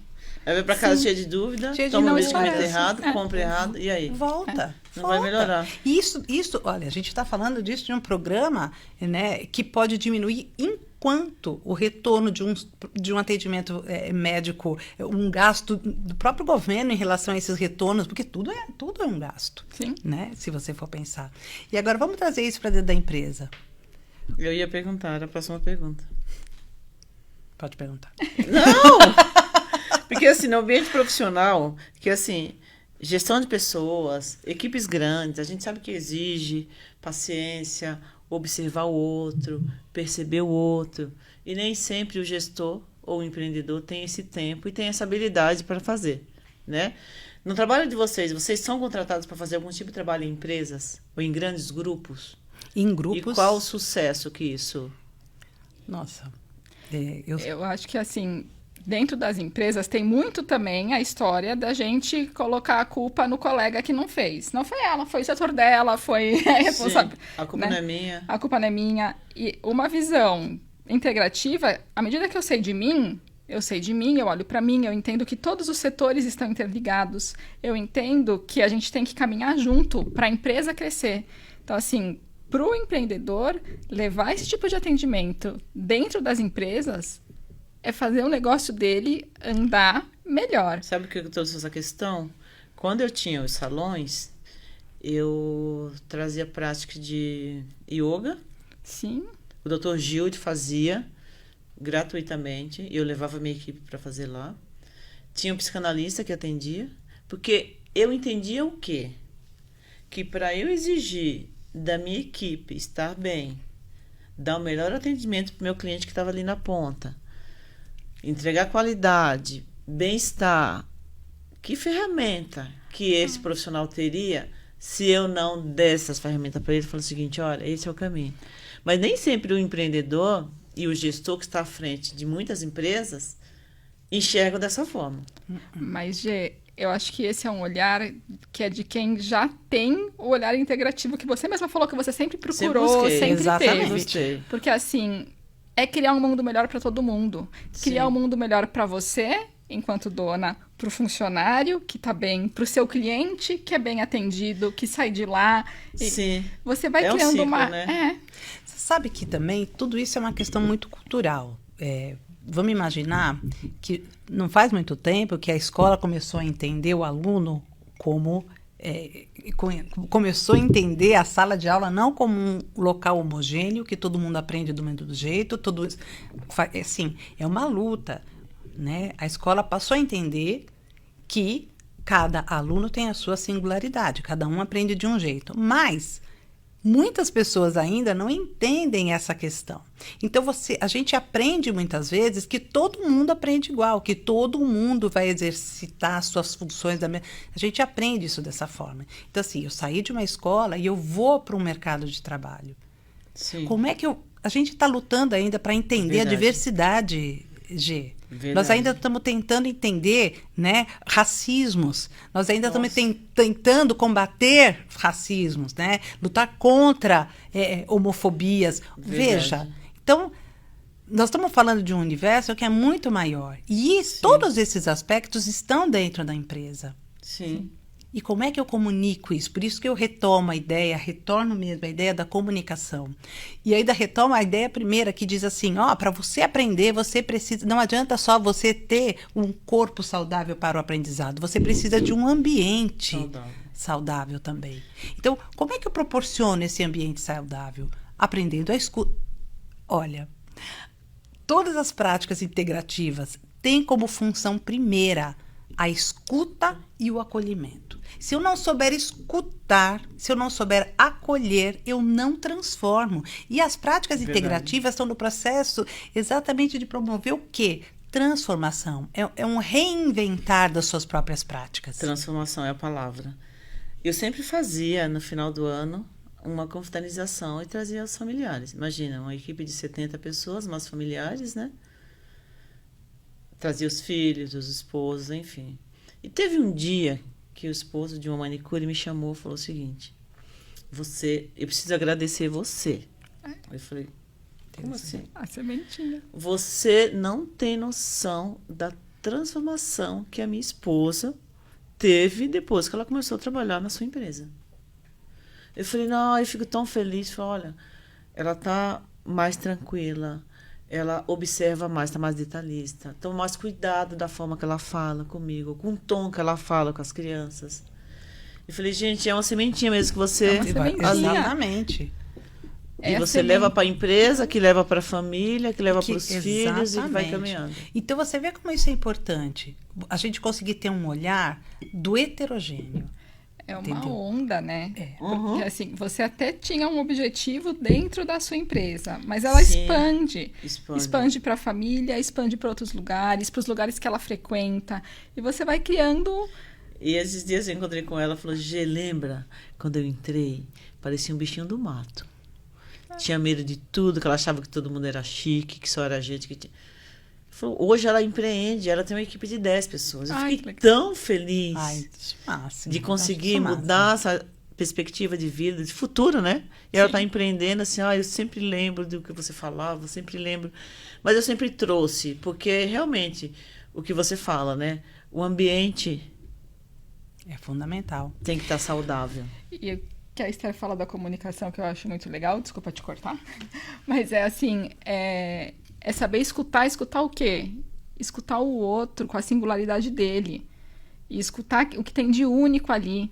Aí vai pra casa cheia de dúvida, Cheia de toma não medicamento esclarece. errado, compra errado, e aí? Volta. Não vai melhorar. Isso, olha, a gente está falando disso de um programa, né, que pode diminuir enquanto o retorno de um atendimento médico, um gasto do próprio governo em relação a esses retornos, porque tudo é um gasto, Sim. né, se você for pensar. E agora vamos trazer isso para dentro da empresa. Eu ia perguntar, era a próxima pergunta. Pode perguntar. Não! Porque, assim, no ambiente profissional, que, assim, gestão de pessoas, equipes grandes, a gente sabe que exige paciência, observar o outro, perceber o outro. E nem sempre o gestor ou o empreendedor tem esse tempo e tem essa habilidade para fazer, né? No trabalho de vocês são contratados para fazer algum tipo de trabalho em empresas ou em grandes grupos? Em grupos... E qual o sucesso que isso... Nossa... Eu acho que, assim, dentro das empresas tem muito também a história da gente colocar a culpa no colega que não fez. Não foi ela, foi o setor dela, foi a responsável. A culpa não é minha. A culpa não é minha. E uma visão integrativa, à medida que eu sei de mim, eu olho para mim, eu entendo que todos os setores estão interligados. Eu entendo que a gente tem que caminhar junto para a empresa crescer. Então, assim... Para o empreendedor, levar esse tipo de atendimento dentro das empresas é fazer o negócio dele andar melhor. Sabe o que eu trouxe essa questão? Quando eu tinha os salões, eu trazia prática de yoga. Sim. O Dr. Gilde fazia gratuitamente e eu levava minha equipe para fazer lá. Tinha um psicanalista que atendia, porque eu entendia o quê? Que para eu exigir da minha equipe estar bem, dar o melhor atendimento para o meu cliente que estava ali na ponta, entregar qualidade, bem-estar, que ferramenta que esse profissional teria se eu não desse essas ferramentas para ele e falar o seguinte, olha, esse é o caminho. Mas nem sempre o empreendedor e o gestor que está à frente de muitas empresas enxergam dessa forma. Mas, Gê, eu acho que esse é um olhar que é de quem já tem o olhar integrativo que você mesma falou que você sempre procurou, sempre exatamente. teve. Porque, assim, é criar um mundo melhor para todo mundo. Criar um mundo melhor para você, enquanto dona, para o funcionário, que está bem, para o seu cliente, que é bem atendido, que sai de lá. Sim. Você vai É um criando ciclo, uma... né? Você sabe que também tudo isso é uma questão muito cultural. Vamos imaginar que não faz muito tempo que a escola começou a entender o aluno como... começou a entender a sala de aula não como um local homogêneo, que todo mundo aprende do mesmo jeito, assim, é uma luta, né? A escola passou a entender que cada aluno tem a sua singularidade, cada um aprende de um jeito, mas... muitas pessoas ainda não entendem essa questão. Então, a gente aprende muitas vezes que todo mundo aprende igual, que todo mundo vai exercitar suas funções. A gente aprende isso dessa forma. Então, assim, eu saí de uma escola e eu vou para um mercado de trabalho. Sim. Como é que a gente está lutando ainda para entender a diversidade, G? Verdade. Nós ainda estamos tentando entender, né, racismos. Nós ainda estamos tentando combater racismos, né? Lutar contra homofobias. Verdade. Veja, então, nós estamos falando de um universo que é muito maior. E todos esses aspectos estão dentro da empresa. Sim. E como é que eu comunico isso? Por isso que eu retorno mesmo a ideia da comunicação. E ainda retomo a ideia primeira que diz assim, para você aprender, você precisa... Não adianta só você ter um corpo saudável para o aprendizado. Você precisa de um ambiente saudável também. Então, como é que eu proporciono esse ambiente saudável? Aprendendo a escuta. Olha, todas as práticas integrativas têm como função primeira a escuta e o acolhimento. Se eu não souber escutar, se eu não souber acolher, eu não transformo. E as práticas integrativas estão no processo exatamente de promover o quê? Transformação. É um reinventar das suas próprias práticas. Transformação é a palavra. Eu sempre fazia, no final do ano, uma confraternização e trazia os familiares. Imagina, uma equipe de 70 pessoas, mas familiares, né? Trazia os filhos, os esposos, enfim. E teve um dia que o esposo de uma manicure me chamou e falou o seguinte, eu preciso agradecer você. Eu falei, como assim? A sementinha. Você não tem noção da transformação que a minha esposa teve depois que ela começou a trabalhar na sua empresa. Eu falei, não, eu fico tão feliz. Falei, olha, ela tá mais tranquila, ela observa mais, tá mais detalhista, toma mais cuidado da forma que ela fala comigo, com o tom que ela fala com as crianças. Eu falei, gente, é uma sementinha mesmo que você... É uma sementinha. Exatamente. E É a você semente. leva para a empresa, que leva para a família, que leva Que- para os filhos e que vai exatamente. caminhando. Então você vê como isso é importante. A gente conseguir ter um olhar do heterogêneo. É uma Entendeu? onda, né? Uhum. Porque assim, você até tinha um objetivo dentro da sua empresa, mas ela Sim. expande. Expande. Expande para a família, expande para outros lugares, para os lugares que ela frequenta. E você vai criando. E esses dias eu encontrei com ela e falou, Gê, lembra quando eu entrei? Parecia um bichinho do mato. Tinha medo de tudo, que ela achava que todo mundo era chique, que só era gente que tinha... Falou, hoje ela empreende, ela tem uma equipe de 10 pessoas. Eu Ai, fiquei que legal. tão feliz Ai, máximo. de conseguir Acho máximo. mudar essa perspectiva de vida, de futuro, né? E ela está empreendendo assim, eu sempre lembro do que você falava, eu sempre lembro. Mas eu sempre trouxe, porque realmente, o que você fala, né? O ambiente É fundamental. tem que estar saudável. E que a Esther fala da comunicação, que eu acho muito legal, desculpa te cortar. Mas é assim, é saber escutar. Escutar o quê? Escutar o outro com a singularidade dele. E escutar o que tem de único ali.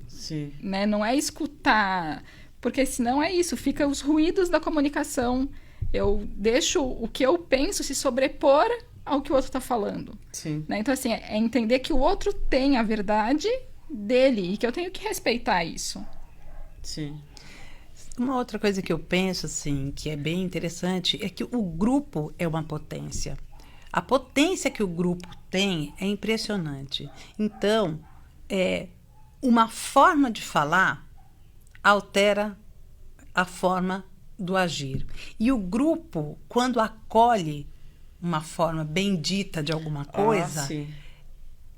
Sim. Né? Não é escutar, porque senão é isso, fica os ruídos da comunicação. Eu deixo o que eu penso se sobrepor ao que o outro está falando. Sim. Né? Então, assim, é entender que o outro tem a verdade dele e que eu tenho que respeitar isso. Sim. Uma outra coisa que eu penso, assim, que é bem interessante, é que o grupo é uma potência. A potência que o grupo tem é impressionante. Então, uma forma de falar altera a forma do agir. E o grupo, quando acolhe uma forma bendita de alguma coisa, sim.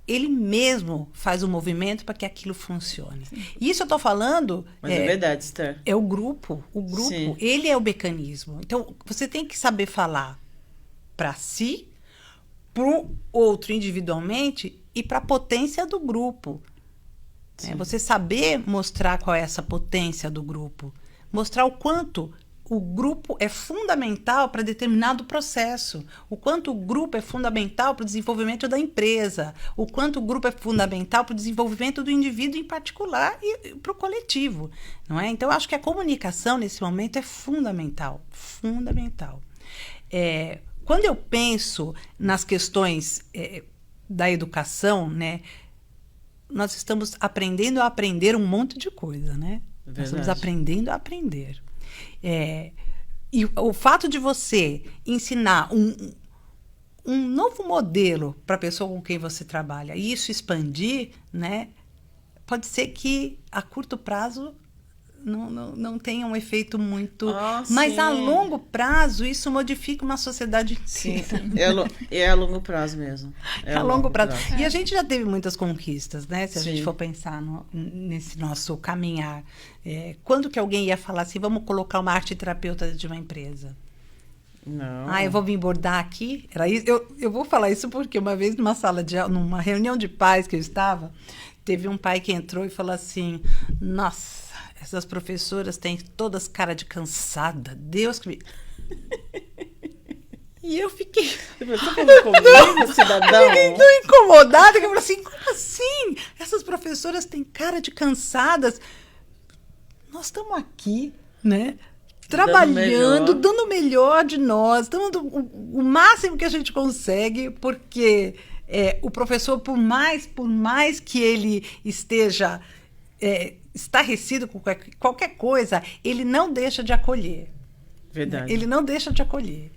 ele mesmo faz o movimento para que aquilo funcione. E isso eu estou falando... Mas é verdade, Esther. É o grupo. O grupo, Sim. ele é o mecanismo. Então, você tem que saber falar para si, para o outro individualmente e para a potência do grupo. Sim. Você saber mostrar qual é essa potência do grupo. Mostrar o quanto o grupo é fundamental para determinado processo. O quanto o grupo é fundamental para o desenvolvimento da empresa. O quanto o grupo é fundamental para o desenvolvimento do indivíduo em particular e para o coletivo. Não é? Então, eu acho que a comunicação, nesse momento, é fundamental. Fundamental. Quando eu penso nas questões da educação, né, nós estamos aprendendo a aprender um monte de coisa, né? Verdade. Nós estamos aprendendo a aprender. E o fato de você ensinar um novo modelo para a pessoa com quem você trabalha e isso expandir, né, pode ser que a curto prazo não tenha um efeito muito... mas sim. a longo prazo isso modifica uma sociedade Sim, inteira. é a longo prazo mesmo. É a longo prazo. E a gente já teve muitas conquistas, né? Se a Sim. gente for pensar nesse nosso caminhar. Quando que alguém ia falar assim, vamos colocar uma arte terapeuta de uma empresa? Não. Eu vou me bordar aqui? Era isso. Eu vou falar isso porque uma vez numa reunião de pais que eu estava, teve um pai que entrou e falou assim, nossa, essas professoras têm todas cara de cansada. Deus que me... E eu fiquei... Você falou comigo, cidadão? Fiquei tão incomodada que eu falei assim, como assim? Essas professoras têm cara de cansadas. Nós estamos aqui, né? Trabalhando, dando o melhor de nós, dando o máximo que a gente consegue, porque o professor, por mais que ele esteja estarrecido com qualquer coisa, ele não deixa de acolher. Verdade. Ele não deixa de acolher.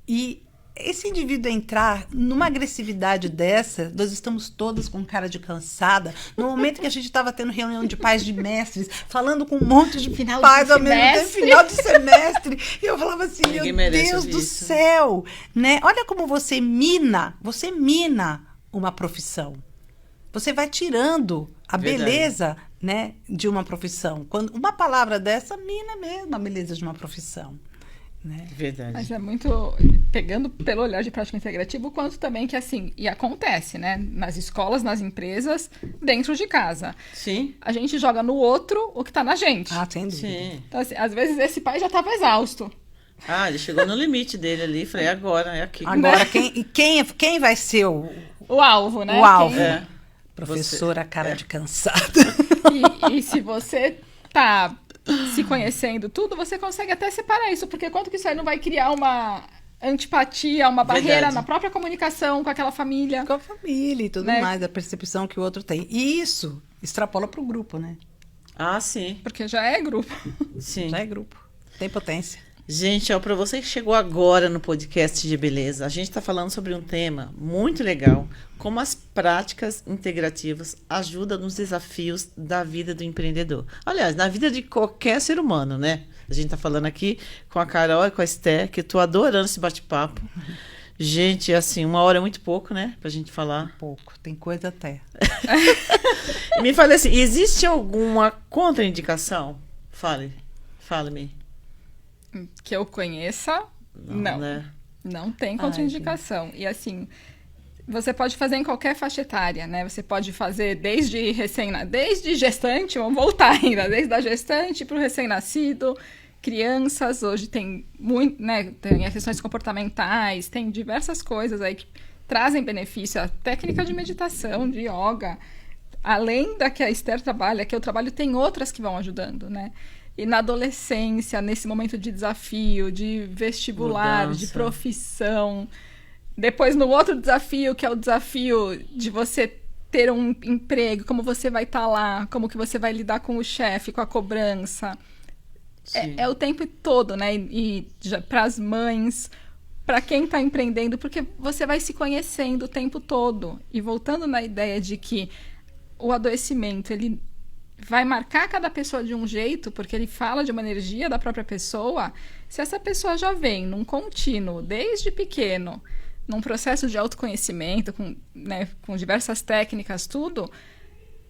E esse indivíduo entrar numa agressividade dessa, nós estamos todas com cara de cansada, no momento que a gente estava tendo reunião de pais de mestres, falando com um monte de Final pais de ao mesmo tempo, semestre. final de semestre, e eu falava assim, Ninguém meu merece Deus ouvir do isso. céu, né? Olha como você mina uma profissão. Você vai tirando a Verdade. beleza, né, de uma profissão. Quando uma palavra dessa mina mesmo a beleza de uma profissão. Né? Verdade. Mas é muito... pegando pelo olhar de prática integrativa, o quanto também que, assim, e acontece, né? Nas escolas, nas empresas, dentro de casa. Sim. A gente joga no outro o que tá na gente. Ah, sem dúvida. Sim. Então, assim, às vezes esse pai já tava exausto. Ah, ele chegou no limite dele ali. Falei, agora, é aqui. Agora, quem vai ser O alvo, né? o alvo? Quem- É. Professora, cara de cansado. E se você tá se conhecendo tudo, você consegue até separar isso, porque quanto que isso aí não vai criar uma antipatia, uma barreira Verdade. na própria comunicação com aquela família. Com a família e tudo Né? mais, a percepção que o outro tem. E isso extrapola pro grupo, né? Ah, sim. Porque já é grupo. Sim. Já é grupo. Tem potência. Gente, ó, para você que chegou agora no podcast de beleza, a gente está falando sobre um tema muito legal, como as práticas integrativas ajudam nos desafios da vida do empreendedor. Aliás, na vida de qualquer ser humano, né? A gente está falando aqui com a Carol e com a Esther, que eu tô adorando esse bate-papo. Gente, assim, 1 hora é muito pouco, né? Pra gente falar. Pouco. Tem coisa até. E me fale assim, existe alguma contraindicação? Fale-me. Que eu conheça, não. Né? Não tem contraindicação. E assim, você pode fazer em qualquer faixa etária, né? Você pode fazer desde gestante, vamos voltar ainda, desde a gestante para o recém-nascido, crianças, hoje tem muito, né? Tem as questões comportamentais, tem diversas coisas aí que trazem benefício. A técnica de meditação, de yoga, além da que a Esther trabalha, que eu trabalho, tem outras que vão ajudando, né? E na adolescência, nesse momento de desafio, de vestibular, Mudança. de profissão. Depois, no outro desafio, que é o desafio de você ter um emprego, como você vai estar lá, como que você vai lidar com o chefe, com a cobrança. Sim. É o tempo todo, né? E para as mães, para quem está empreendendo, porque você vai se conhecendo o tempo todo. E voltando na ideia de que o adoecimento, ele vai marcar cada pessoa de um jeito, porque ele fala de uma energia da própria pessoa. Se essa pessoa já vem num contínuo, desde pequeno, num processo de autoconhecimento, né, com diversas técnicas, tudo,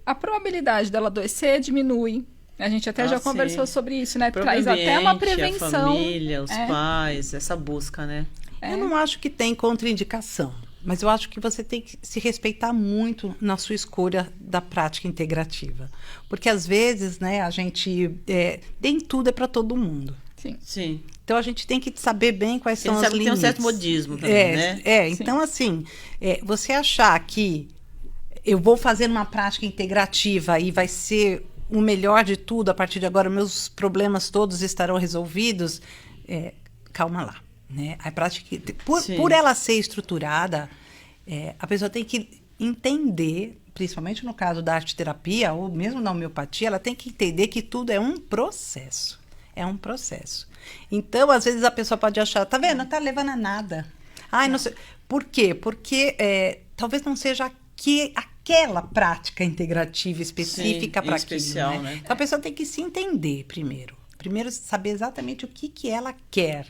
a probabilidade dela adoecer diminui. A gente até já sim. conversou sobre isso, né? O próprio Traz até uma ambiente, prevenção. A família, os pais, essa busca, né? Eu não acho que tem contraindicação, mas eu acho que você tem que se respeitar muito na sua escolha da prática integrativa. Porque às vezes, né, a gente nem tudo é para todo mundo. Sim. Sim. Então a gente tem que saber bem quais Tem, são os tem um limites. certo modismo também, né? Então assim, você achar que eu vou fazer uma prática integrativa e vai ser o melhor de tudo, a partir de agora meus problemas todos estarão resolvidos, calma lá. Né? A prática, por ela ser estruturada, a pessoa tem que entender, principalmente no caso da arte-terapia, ou mesmo na homeopatia, ela tem que entender que tudo é um processo. É um processo. Então, às vezes, a pessoa pode achar, tá vendo? Não tá levando a nada. Ai, não sei. Por quê? Porque talvez não seja aquela prática integrativa específica para aquilo. Especial, né? né? Então, a pessoa tem que se entender primeiro. Primeiro, saber exatamente o que ela quer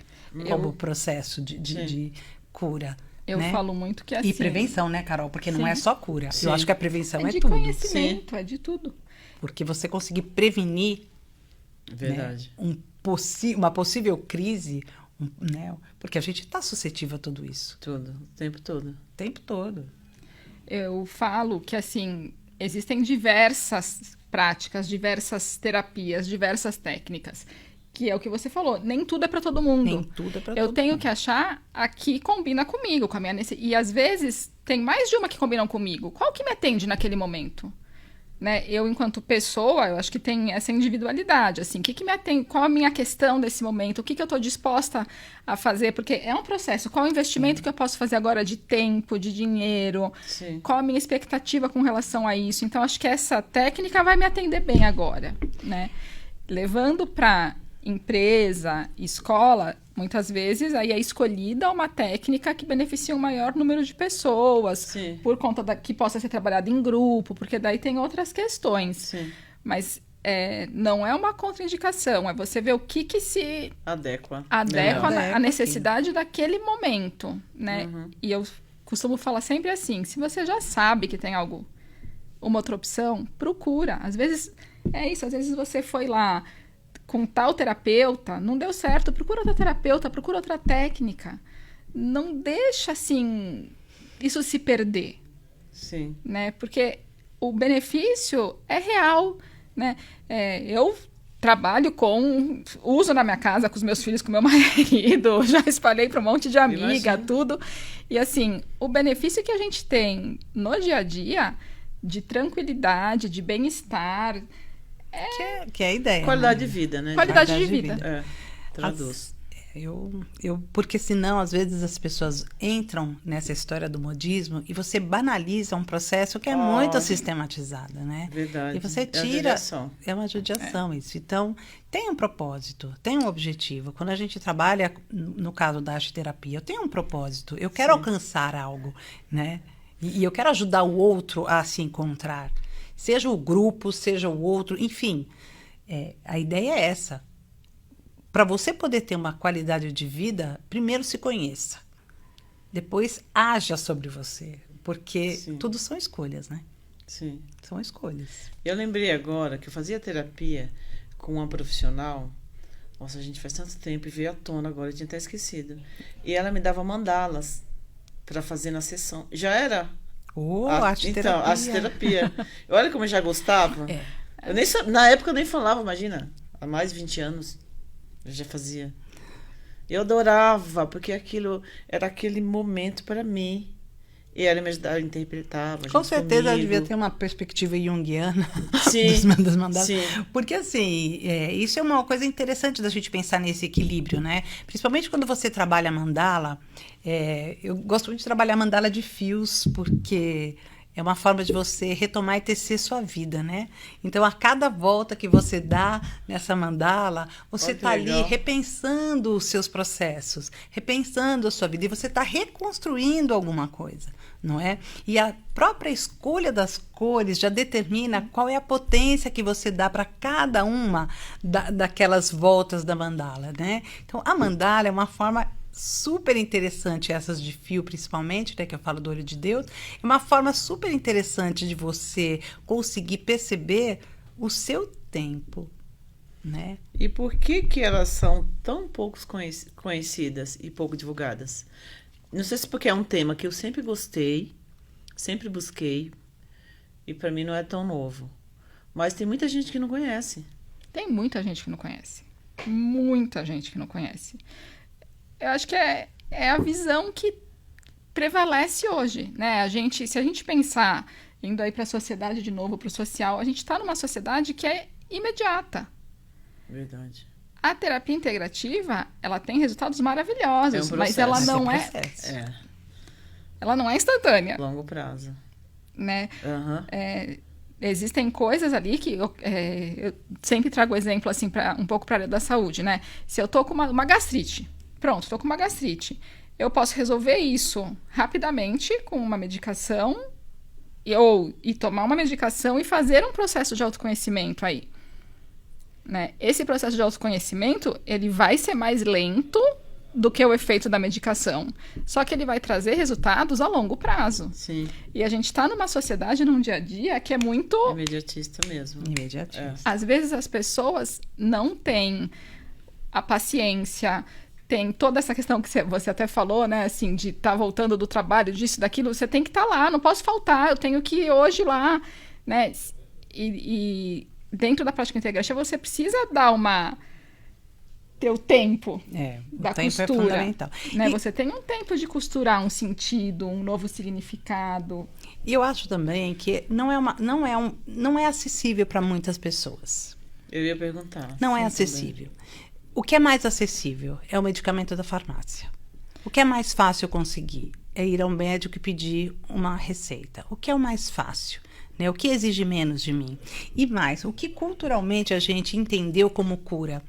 como processo de cura. Eu né? falo muito que assim... E prevenção, né, Carol? Porque não Sim. é só cura. Sim. Eu acho que a prevenção é de tudo. conhecimento, é de tudo. Porque você conseguir prevenir Verdade. né, uma possível crise, né? Porque a gente está suscetível a tudo isso. Tudo, o tempo todo. O tempo todo. Eu falo que, assim, existem diversas práticas, diversas terapias, diversas técnicas. Que é o que você falou, nem tudo é para todo mundo. Nem tudo é para todo Eu mundo. tenho que achar a que combina comigo, com a minha necessidade. E às vezes tem mais de uma que combinam comigo. Qual que me atende naquele momento? Né? Eu, enquanto pessoa, eu acho que tem essa individualidade, assim, que me atende, qual a minha questão desse momento, o que eu estou disposta a fazer, porque é um processo, qual o investimento que eu posso fazer agora de tempo, de dinheiro, Sim. qual a minha expectativa com relação a isso. Então, acho que essa técnica vai me atender bem agora, né? Levando para empresa, escola, muitas vezes aí é escolhida uma técnica que beneficia um maior número de pessoas, Sim. por conta que possa ser trabalhada em grupo, porque daí tem outras questões. Sim. Mas não é uma contraindicação, é você ver o que se Adequa. adequa Melhor. à necessidade daquele momento, né? Uhum. E eu costumo falar sempre assim, se você já sabe que tem uma outra opção, procura. Às vezes, é isso, às vezes você foi lá com tal terapeuta, não deu certo, procura outra terapeuta, procura outra técnica. não deixa, assim, isso se perder, Sim. né? Porque o benefício é real, né? Eu trabalho uso na minha casa com os meus filhos, com meu marido, já espalhei para um monte de amiga, Imagino. tudo. E assim, o benefício que a gente tem no dia a dia, de tranquilidade, de bem-estar, Que é a ideia. Qualidade né? de vida, né? qualidade de Qualidade de vida. vida. É, traduz. Porque senão, às vezes, as pessoas entram nessa história do modismo e você banaliza um processo que é muito sistematizado, né? Verdade. E você É a tira... judiação. É uma judiação isso. Então, tem um propósito, tem um objetivo. Quando a gente trabalha, no caso da arte-terapia, eu tenho um propósito. Eu quero alcançar algo, né? E eu quero ajudar o outro a se encontrar. Seja o grupo, seja o outro, enfim. A ideia é essa. Para você poder ter uma qualidade de vida, primeiro se conheça. Depois haja sobre você. Porque Sim. tudo são escolhas, né? Sim. São escolhas. Eu lembrei agora que eu fazia terapia com uma profissional. Nossa, a gente faz tanto tempo e veio à tona agora, eu tinha até esquecido. E ela me dava mandalas para fazer na sessão. Já era Arte-terapia. Então, arte-terapia. Olha como eu já gostava. É. Eu nem, na época eu nem falava, imagina. Há mais de 20 anos eu já fazia. Eu adorava, porque aquilo era aquele momento para mim. E ela me ajudava, interpretava. Com junto certeza ela comigo. devia ter uma perspectiva junguiana Sim, das mandalas. sim. Porque, assim, isso é uma coisa interessante da gente pensar nesse equilíbrio, né? Principalmente quando você trabalha mandala. Eu gosto muito de trabalhar mandala de fios, porque é uma forma de você retomar e tecer sua vida, né? Então, a cada volta que você dá nessa mandala, você Olha que está ali legal. repensando os seus processos, repensando a sua vida, e você está reconstruindo alguma coisa, não é? E a própria escolha das cores já determina qual é a potência que você dá para cada uma daquelas voltas da mandala, né? Então, a mandala é uma forma super interessante, essas de fio principalmente, né, que eu falo do olho de Deus, é uma forma super interessante de você conseguir perceber o seu tempo, né? E por que elas são tão pouco conhecidas e pouco divulgadas? Não sei se porque é um tema que eu sempre gostei, sempre busquei, e para mim não é tão novo. Mas tem muita gente que não conhece. Tem muita gente que não conhece. Muita gente que não conhece. Eu acho que é a visão que prevalece hoje, né? Se a gente pensar, indo aí para a sociedade de novo, para o social, a gente está numa sociedade que é imediata. Verdade. A terapia integrativa, ela tem resultados maravilhosos, É um mas processo. ela Esse não é, processo. ela não é instantânea, Longo prazo. né? Aham. Existem coisas ali que eu sempre trago o exemplo assim um pouco para a área da saúde, né? Se eu tô com uma gastrite, pronto, tô com uma gastrite, eu posso resolver isso rapidamente com uma medicação e tomar uma medicação e fazer um processo de autoconhecimento aí, né? Esse processo de autoconhecimento, ele vai ser mais lento do que o efeito da medicação, só que ele vai trazer resultados a longo prazo. Sim. E a gente está numa sociedade, num dia a dia, que é muito... Imediatista mesmo. Imediatismo. Às vezes as pessoas não têm a paciência, tem toda essa questão que você até falou, né? Assim, de estar voltando do trabalho, disso, daquilo. Você tem que estar lá, não posso faltar, eu tenho que ir hoje lá, né? E dentro da prática integrativa, você precisa dar ter o tempo da o tempo costura. é fundamental. Né? E Você tem um tempo de costurar um sentido, um novo significado. E eu acho também que não é acessível para muitas pessoas. Eu ia perguntar. Não é Sim, acessível. O que é mais acessível é o medicamento da farmácia. O que é mais fácil conseguir é ir ao médico e pedir uma receita. O que é o mais fácil? Né? O que exige menos de mim? E mais, o que culturalmente a gente entendeu como cura?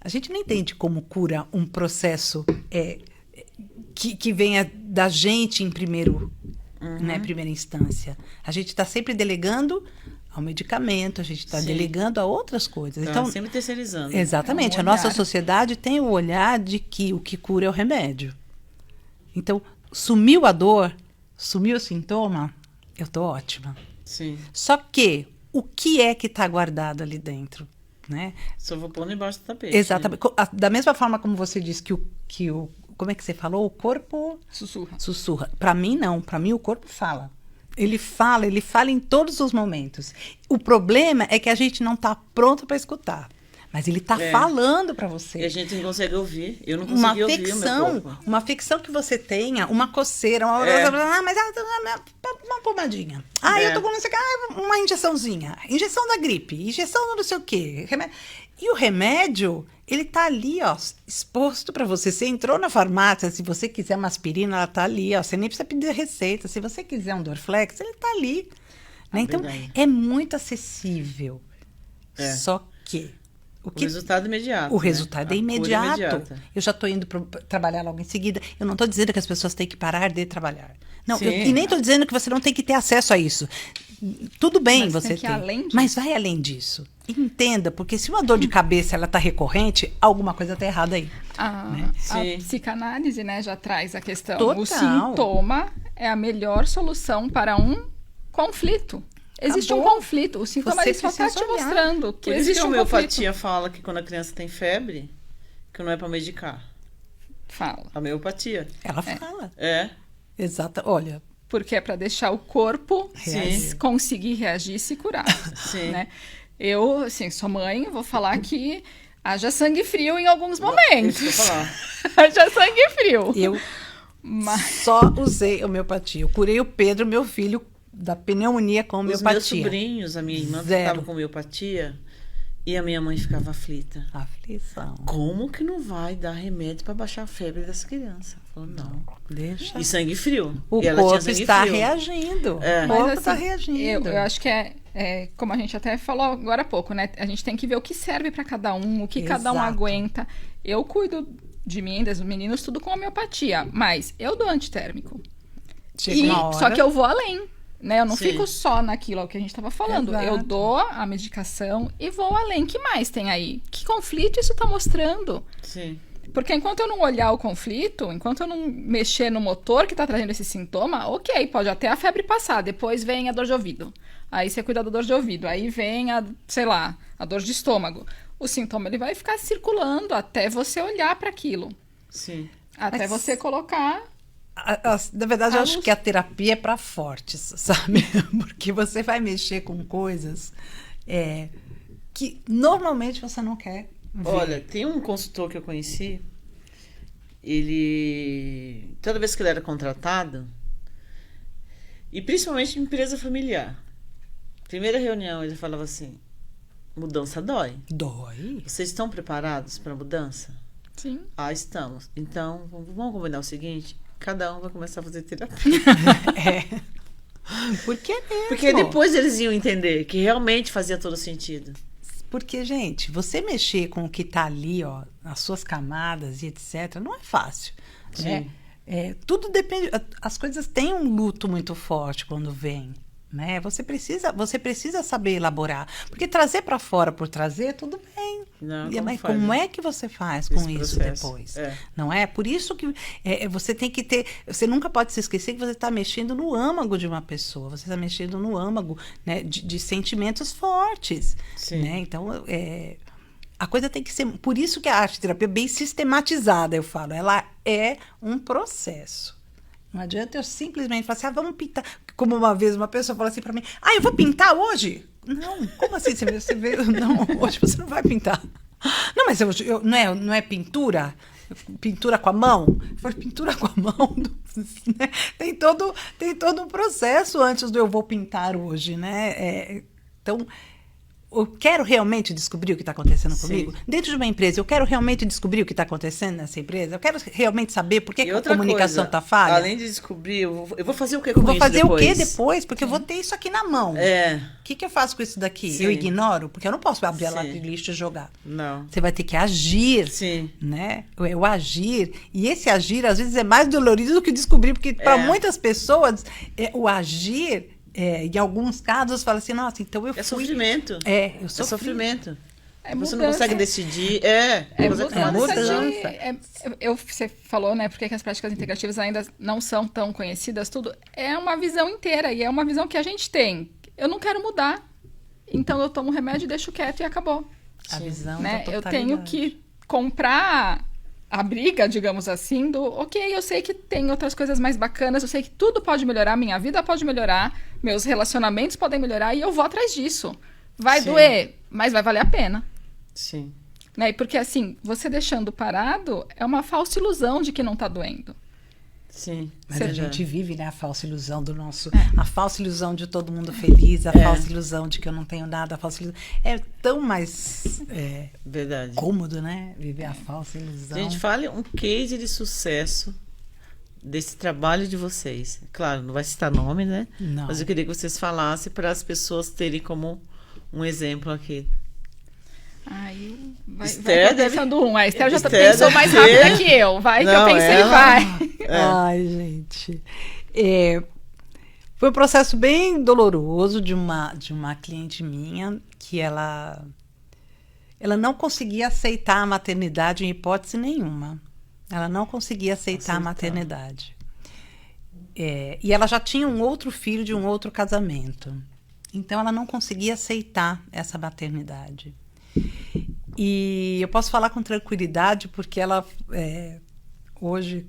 A gente não entende como cura um processo que venha da gente em primeira instância. A gente está sempre delegando ao medicamento, a gente está Sim. delegando a outras coisas. Tá Então, sempre terceirizando. exatamente. É um A nossa olhar. sociedade tem o olhar de que o que cura é o remédio. Então, sumiu a dor, sumiu o sintoma, eu tô ótima. Sim. Só que o que é que está guardado ali dentro? Né? Só vou pondo embaixo do tapete. Exatamente. Da mesma forma como você disse que o como é que você falou? O corpo Sussurra. sussurra. Para mim, não. Para mim, o corpo fala. Ele fala em todos os momentos. O problema é que a gente não está pronto para escutar. Mas ele está falando para você. E a gente não consegue ouvir. Eu não consegui ouvir o meu corpo. Uma ficção que você tenha, uma coceira, uma pomadinha. Eu tô com não sei o que, uma injeçãozinha. Injeção da gripe, injeção do não sei o quê. E o remédio, ele tá ali, ó, exposto para você. Você entrou na farmácia, se você quiser uma aspirina, ela tá ali, ó. Você nem precisa pedir receita. Se você quiser um Dorflex, ele tá ali. Né? Então, é muito acessível. Só que... O resultado imediato. O resultado é imediato. Eu já estou indo trabalhar logo em seguida. Eu não estou dizendo que as pessoas têm que parar de trabalhar. Não, e nem estou dizendo que você não tem que ter acesso a isso. Tudo bem, mas você tem. Além disso. Mas vai além disso. Entenda, porque se uma dor de cabeça ela está recorrente, alguma coisa está errada aí. A psicanálise, né, já traz a questão. Total. O sintoma é a melhor solução para um conflito. Existe um conflito. O sintoma ele só está te mostrando que existe um conflito. A homeopatia fala que quando a criança tem febre, que não é para medicar. Fala. A homeopatia. Ela fala. Exato. Olha. Porque é para deixar o corpo conseguir reagir e se curar. Sim. Né? Eu, assim, sou mãe, vou falar que haja sangue frio em alguns momentos. Isso que eu falar. Haja sangue frio. Eu só usei homeopatia. Eu curei o Pedro, meu filho, da pneumonia com homeopatia. Os meus sobrinhos, a minha irmã estava com homeopatia e a minha mãe ficava aflita. Aflição. Como que não vai dar remédio para baixar a febre dessa criança? Falou, não. Deixa. E sangue frio. O corpo está reagindo. O corpo está reagindo. Eu acho que como a gente até falou agora há pouco, né? A gente tem que ver o que serve para cada um, o que cada um aguenta. Eu cuido de mim, dos meninos, tudo com homeopatia, mas eu dou antitérmico. Só que eu vou além. Né? Eu não fico só naquilo que a gente estava falando. Exato. Eu dou a medicação e vou além. Que mais tem aí? Que conflito isso está mostrando? Sim. Porque enquanto eu não olhar o conflito, enquanto eu não mexer no motor que está trazendo esse sintoma, ok, pode até a febre passar. Depois vem a dor de ouvido. Aí você cuida da dor de ouvido. Aí vem a dor de estômago. O sintoma ele vai ficar circulando até você olhar para aquilo. Sim. Até você colocar... Na verdade, eu acho que a terapia é para fortes, sabe? Porque você vai mexer com coisas que normalmente você não quer ver. Olha, tem um consultor que eu conheci, toda vez que ele era contratado, e principalmente em empresa familiar, primeira reunião ele falava assim, mudança dói. Dói? Vocês estão preparados para a mudança? Sim. Estamos. Então, vamos combinar o seguinte... Cada um vai começar a fazer terapia. Por que mesmo? Porque depois eles iam entender que realmente fazia todo sentido. Porque, gente, você mexer com o que está ali, ó, nas suas camadas e etc., não é fácil. Sim. Tudo depende. As coisas têm um luto muito forte quando vem. Né? Você precisa saber elaborar. Porque trazer para fora por trazer, tudo bem. Não, mas como é que você faz com isso depois? Não é? Por isso que você tem que ter... Você nunca pode se esquecer que você está mexendo no âmago de uma pessoa. Você está mexendo no âmago, né, de sentimentos fortes. Sim. Né? Então, a coisa tem que ser... Por isso que a arte-terapia é bem sistematizada, eu falo. Ela é um processo. Não adianta eu simplesmente falar assim, vamos pintar. Como uma vez uma pessoa falou assim para mim, eu vou pintar hoje? Não, como assim? Você vê? Não, hoje você não vai pintar. Não, mas não é pintura? Pintura com a mão? Eu falei, pintura com a mão? Né? Tem todo um processo antes do eu vou pintar hoje, né? Então... Eu quero realmente descobrir o que está acontecendo comigo. Dentro de uma empresa, eu quero realmente descobrir o que está acontecendo nessa empresa. Eu quero realmente saber por que a comunicação está falha. Além de descobrir, eu vou fazer o que com isso depois? Eu vou fazer o que depois? Porque eu vou ter isso aqui na mão. O que eu faço com isso daqui? Sim. Eu ignoro? Porque eu não posso abrir a lata de lixo e jogar. Não. Você vai ter que agir. Sim. Né? O agir. E esse agir, às vezes, é mais dolorido do que descobrir. Porque para muitas pessoas, o agir... em alguns casos, fala assim, nossa, então eu fui... É sofrimento. Eu sofri. É sofrimento. Você não consegue decidir. Você falou, né, porque que as práticas integrativas ainda não são tão conhecidas, tudo. É uma visão inteira e é uma visão que a gente tem. Eu não quero mudar. Então eu tomo remédio, deixo quieto e acabou. A visão né? da Eu tenho que comprar a briga, digamos assim, do ok, eu sei que tem outras coisas mais bacanas, eu sei que tudo pode melhorar, minha vida pode melhorar, meus relacionamentos podem melhorar e eu vou atrás disso. Vai Sim. doer, mas vai valer a pena. Sim. Né? E porque assim, você deixando parado é uma falsa ilusão de que não tá doendo. Sim. Mas Você a já- gente vive, né, a falsa ilusão do nosso... A falsa ilusão de todo mundo feliz, a falsa ilusão de que eu não tenho nada, a falsa ilusão... É tão mais Verdade. cômodo, né, viver a falsa ilusão. Gente, fale um case de sucesso desse trabalho de vocês. Claro, não vai citar nome, né? Não. Mas eu queria que vocês falassem para as pessoas terem como um exemplo aqui. Aí vai Esther pensando um. A Esther já Esther pensou deve mais ter. rápido que eu. Vai que eu Não, pensei ela- vai. Ai, gente. Foi um processo bem doloroso de uma cliente minha que ela não conseguia aceitar a maternidade em hipótese nenhuma. Ela não conseguia aceitar a maternidade. E ela já tinha um outro filho de um outro casamento. Então, ela não conseguia aceitar essa maternidade. E eu posso falar com tranquilidade, porque ela hoje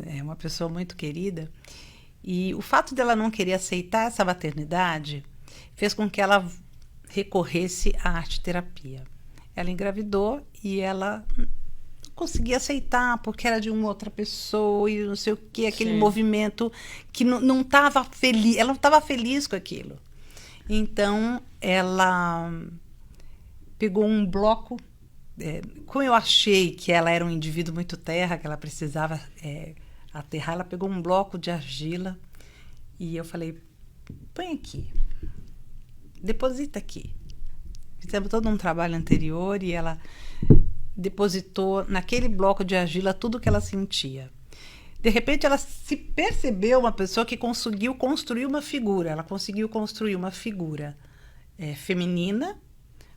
é uma pessoa muito querida. E o fato dela não querer aceitar essa maternidade fez com que ela recorresse à arte-terapia. Ela engravidou e ela não conseguia aceitar porque era de uma outra pessoa e não sei o quê, aquele Sim. movimento que não estava feliz. Ela não estava feliz com aquilo. Então, ela pegou um bloco. Como eu achei que ela era um indivíduo muito terra, que ela precisava aterrar, ela pegou um bloco de argila e eu falei, põe aqui, deposita aqui. Fizemos todo um trabalho anterior e ela depositou naquele bloco de argila tudo que ela sentia. De repente, ela se percebeu uma pessoa que conseguiu construir uma figura. Ela conseguiu construir uma figura feminina,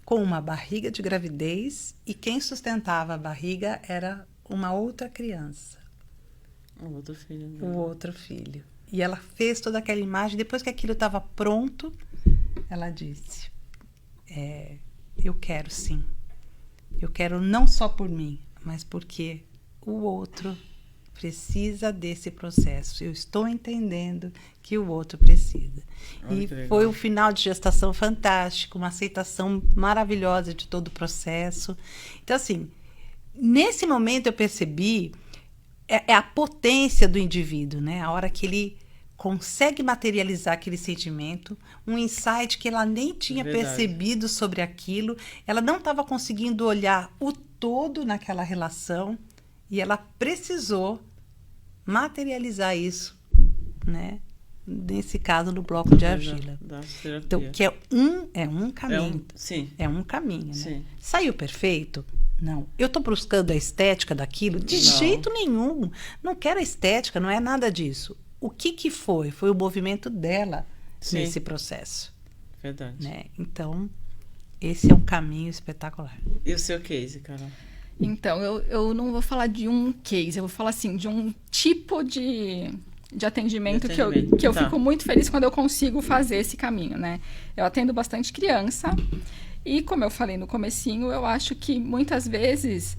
com uma barriga de gravidez, e quem sustentava a barriga era uma outra criança, O outro filho. o outro filho. E ela fez toda aquela imagem. Depois que aquilo estava pronto, ela disse, eu quero sim. Eu quero não só por mim, mas porque o outro precisa desse processo. Eu estou entendendo que o outro precisa. Olha E que legal. foi um final de gestação fantástico, uma aceitação maravilhosa de todo o processo. Então, assim, nesse momento eu percebi a potência do indivíduo, né? A hora que ele consegue materializar aquele sentimento, um insight que ela nem tinha Verdade. percebido sobre aquilo, ela não estava conseguindo olhar o todo naquela relação e ela precisou materializar isso, né? Nesse caso, no bloco de argila. Da terapia. Então, que é um caminho. Sim. É um caminho, né? Sim. Saiu perfeito? Não. Eu estou buscando a estética daquilo? De Não. jeito nenhum. Não quero a estética, não é nada disso. O que foi? Foi o movimento dela Sim. nesse processo, Verdade. né? Então, esse é um caminho espetacular. E o seu case, Carol? Então, eu não vou falar de um case, eu vou falar assim, de um tipo de atendimento, De atendimento, que eu tá. fico muito feliz quando eu consigo fazer esse caminho, né? Eu atendo bastante criança e, como eu falei no comecinho, eu acho que muitas vezes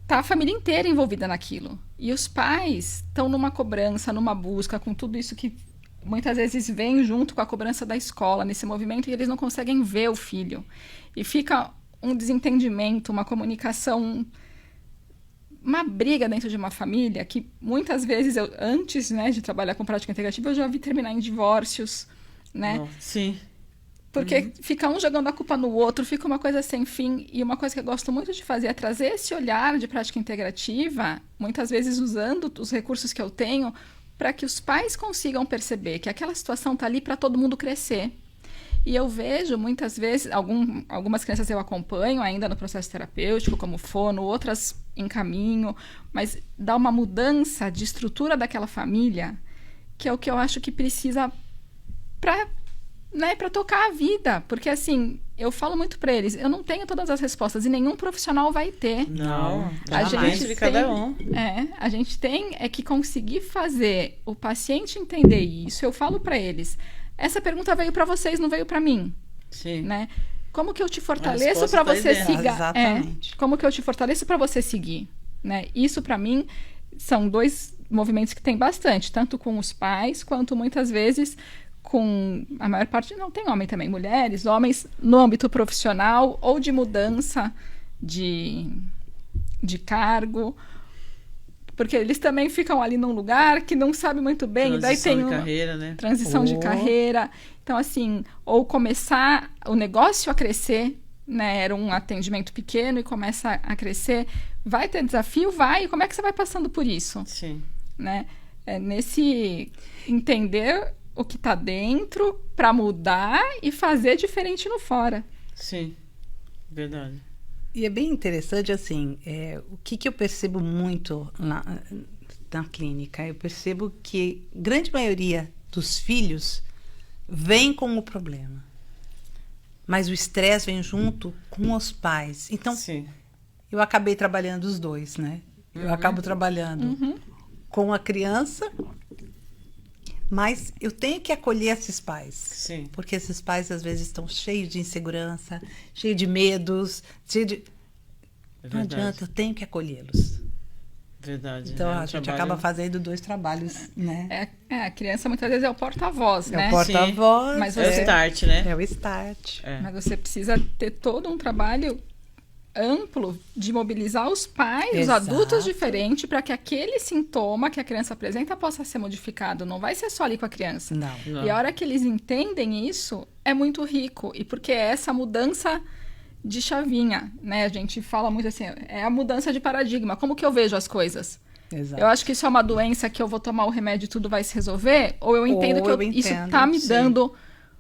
tá a família inteira envolvida naquilo. E os pais estão numa cobrança, numa busca, com tudo isso que muitas vezes vem junto com a cobrança da escola, nesse movimento, e eles não conseguem ver o filho. E fica um desentendimento, uma comunicação, uma briga dentro de uma família que muitas vezes eu, antes, né, de trabalhar com prática integrativa, eu já vi terminar em divórcios, né? Não. Sim. Porque fica um jogando a culpa no outro, fica uma coisa sem fim. E uma coisa que eu gosto muito de fazer é trazer esse olhar de prática integrativa, muitas vezes usando os recursos que eu tenho, para que os pais consigam perceber que aquela situação está ali para todo mundo crescer. E eu vejo muitas vezes, algumas crianças eu acompanho ainda no processo terapêutico, como fono, outras em caminho, mas dá uma mudança de estrutura daquela família, que é o que eu acho que precisa para tocar a vida. Porque, assim, eu falo muito para eles, eu não tenho todas as respostas e nenhum profissional vai ter. Não. A Jamais gente de cada tem- um. A gente tem que conseguir fazer o paciente entender isso. Eu falo para eles, essa pergunta veio para vocês, não veio para mim, Sim. né? Como que eu te fortaleço resposta para tá aí você dentro. seguir? Exatamente. Como que eu te fortaleço para você seguir? né? Isso, para mim, são 2 movimentos que tem bastante, tanto com os pais, quanto muitas vezes com a maior parte, não tem homem também, mulheres, homens no âmbito profissional ou de mudança de cargo, porque eles também ficam ali num lugar que não sabe muito bem, daí tem de carreira, né? Transição de carreira. Então, assim, ou começar o negócio a crescer, né? Era um atendimento pequeno e começa a crescer. Vai ter desafio? Vai. E como é que você vai passando por isso? Sim. Né? É nesse entender o que está dentro para mudar e fazer diferente no fora. Sim, verdade. E é bem interessante, assim, o que eu percebo muito na clínica. Eu percebo que grande maioria dos filhos vem com o problema. Mas o estresse vem junto com os pais. Então, Sim. eu acabei trabalhando os dois, né? Eu acabo trabalhando com a criança, mas eu tenho que acolher esses pais. Sim. Porque esses pais, às vezes, estão cheios de insegurança, cheios de medos, cheios de... Não adianta, eu tenho que acolhê-los. Verdade. Então, um a gente trabalho... acaba fazendo 2 trabalhos, né? A criança muitas vezes é o porta-voz, né? É o porta-voz. Mas É o start, né? É o start. Mas você precisa ter todo um trabalho amplo de mobilizar os pais, os Exato. adultos diferentes, para que aquele sintoma que a criança apresenta possa ser modificado. Não vai ser só ali com a criança. Não. E a hora que eles entendem isso, é muito rico. E porque é essa mudança de chavinha, né? A gente fala muito assim, é a mudança de paradigma. Como que eu vejo as coisas? Exato. Eu acho que isso é uma doença que eu vou tomar o remédio e tudo vai se resolver? Ou eu entendo isso tá me dando...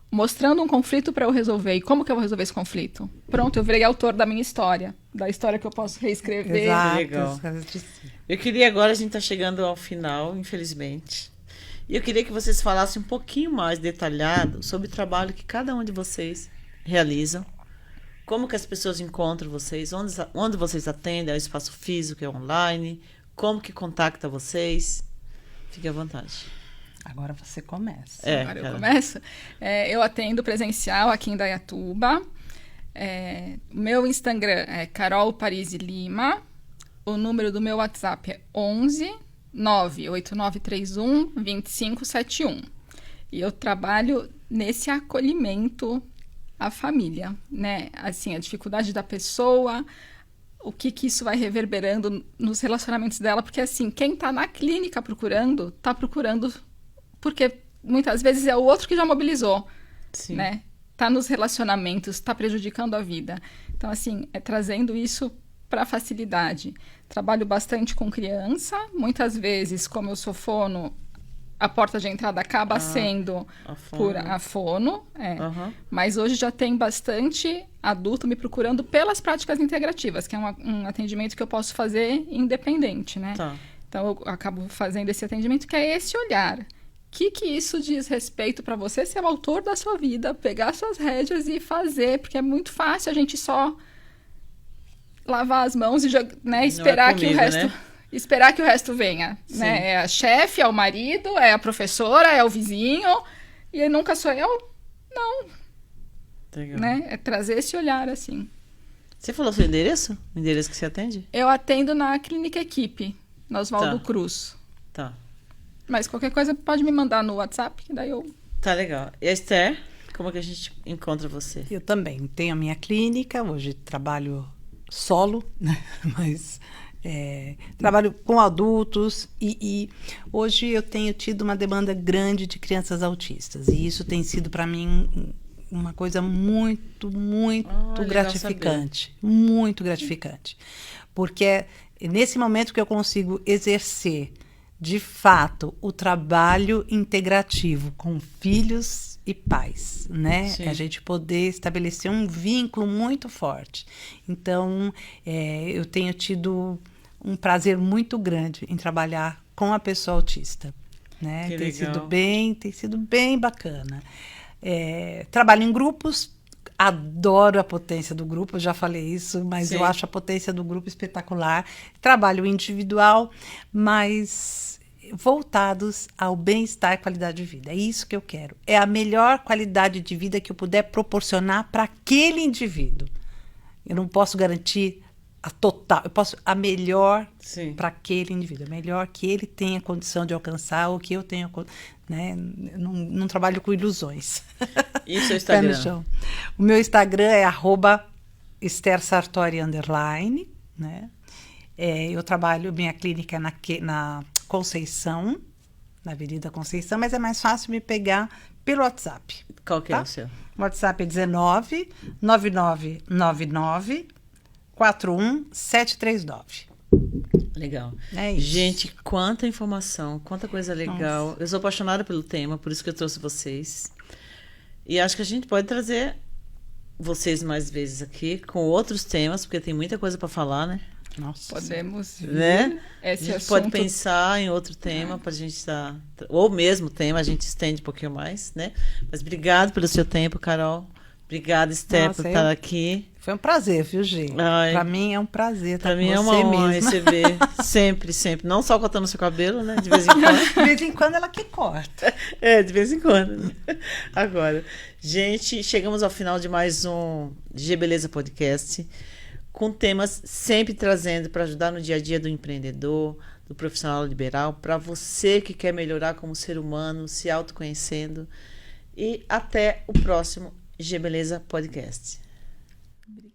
mostrando um conflito para eu resolver. E como que eu vou resolver esse conflito? Pronto, eu virei autor da minha história. Da história que eu posso reescrever. Exato. Legal. Eu queria agora, a gente está chegando ao final, infelizmente. E eu queria que vocês falassem um pouquinho mais detalhado sobre o trabalho que cada um de vocês realizam. Como que as pessoas encontram vocês? Onde vocês atendem? É o espaço físico, é online? Como que contacta vocês? Fique à vontade. Agora você começa. Agora eu começo. Eu atendo presencial aqui em Indaiatuba. Meu Instagram é Carol Parisi Lima. O número do meu WhatsApp é 11 98931 2571. E eu trabalho nesse acolhimento à família, né? Assim, a dificuldade da pessoa, o que isso vai reverberando nos relacionamentos dela, porque assim, quem tá na clínica procurando, tá procurando porque muitas vezes é o outro que já mobilizou, Sim. né? Tá nos relacionamentos, tá prejudicando a vida. Então, assim, trazendo isso para facilidade. Trabalho bastante com criança, muitas vezes, como eu sou fono, a porta de entrada acaba sendo por a fono, mas hoje já tem bastante adulto me procurando pelas práticas integrativas, que é um atendimento que eu posso fazer independente, né? Tá. Então, eu acabo fazendo esse atendimento, que é esse olhar. O que isso diz respeito para você ser o autor da sua vida, pegar suas rédeas e fazer, porque é muito fácil a gente só lavar as mãos e né, esperar comigo, que o resto... né? Esperar que o resto venha, né? É a chefe, é o marido, é a professora, é o vizinho, e nunca sou eu. Não, Legal. né? É trazer esse olhar, assim. Você falou seu endereço? O endereço que você atende? Eu atendo na Clínica Equipe, na Oswaldo Cruz. Tá. Mas qualquer coisa pode me mandar no WhatsApp, que daí eu... Tá legal. E a Esther, como que a gente encontra você? Eu também tenho a minha clínica, hoje trabalho solo, né? Mas... trabalho com adultos e hoje eu tenho tido uma demanda grande de crianças autistas e isso tem sido para mim uma coisa muito gratificante, muito gratificante, porque é nesse momento que eu consigo exercer de fato o trabalho integrativo com filhos e pais, né? Sim. A gente poder estabelecer um vínculo muito forte. Então, eu tenho tido um prazer muito grande em trabalhar com a pessoa autista, né? Que Tem legal. sido bem bacana. Trabalho em grupos, adoro a potência do grupo, eu já falei isso, mas Sim. eu acho a potência do grupo espetacular. Trabalho individual, mas voltados ao bem-estar e qualidade de vida. É isso que eu quero. É a melhor qualidade de vida que eu puder proporcionar para aquele indivíduo. Eu não posso garantir total, a melhor Sim. para aquele indivíduo, a melhor que ele tenha condição de alcançar, ou que eu tenha, né? Não trabalho com ilusões. E o seu Pé no Instagram? chão. O meu Instagram é @EstherSartori_, né? Eu trabalho, minha clínica é na Conceição, na Avenida Conceição, mas é mais fácil me pegar pelo WhatsApp. Qual que é Tá? o seu? O WhatsApp é 19 9999 41739. Legal. É isso. Gente, quanta informação, quanta coisa legal. Nossa. Eu sou apaixonada pelo tema, por isso que eu trouxe vocês. E acho que a gente pode trazer vocês mais vezes aqui com outros temas, porque tem muita coisa para falar, né? Nossa. Podemos ver Né? esse A gente assunto. pode pensar em outro tema para a gente estar. Ou mesmo tema, a gente estende um pouquinho mais, né? Mas obrigado pelo seu tempo, Carol. Obrigada, Esther, Nossa, por estar aqui. Foi um prazer, viu, gente? Ai. Pra mim é um prazer estar Para com mim é você uma honra mesma. receber sempre, sempre. Não só cortando seu cabelo, né? De vez em quando. De vez em quando ela que corta. De vez em quando. Né? Agora, gente, chegamos ao final de mais um G Beleza Podcast, com temas sempre trazendo para ajudar no dia a dia do empreendedor, do profissional liberal, para você que quer melhorar como ser humano, se autoconhecendo. E até o próximo G Beleza Podcast. Obrigada.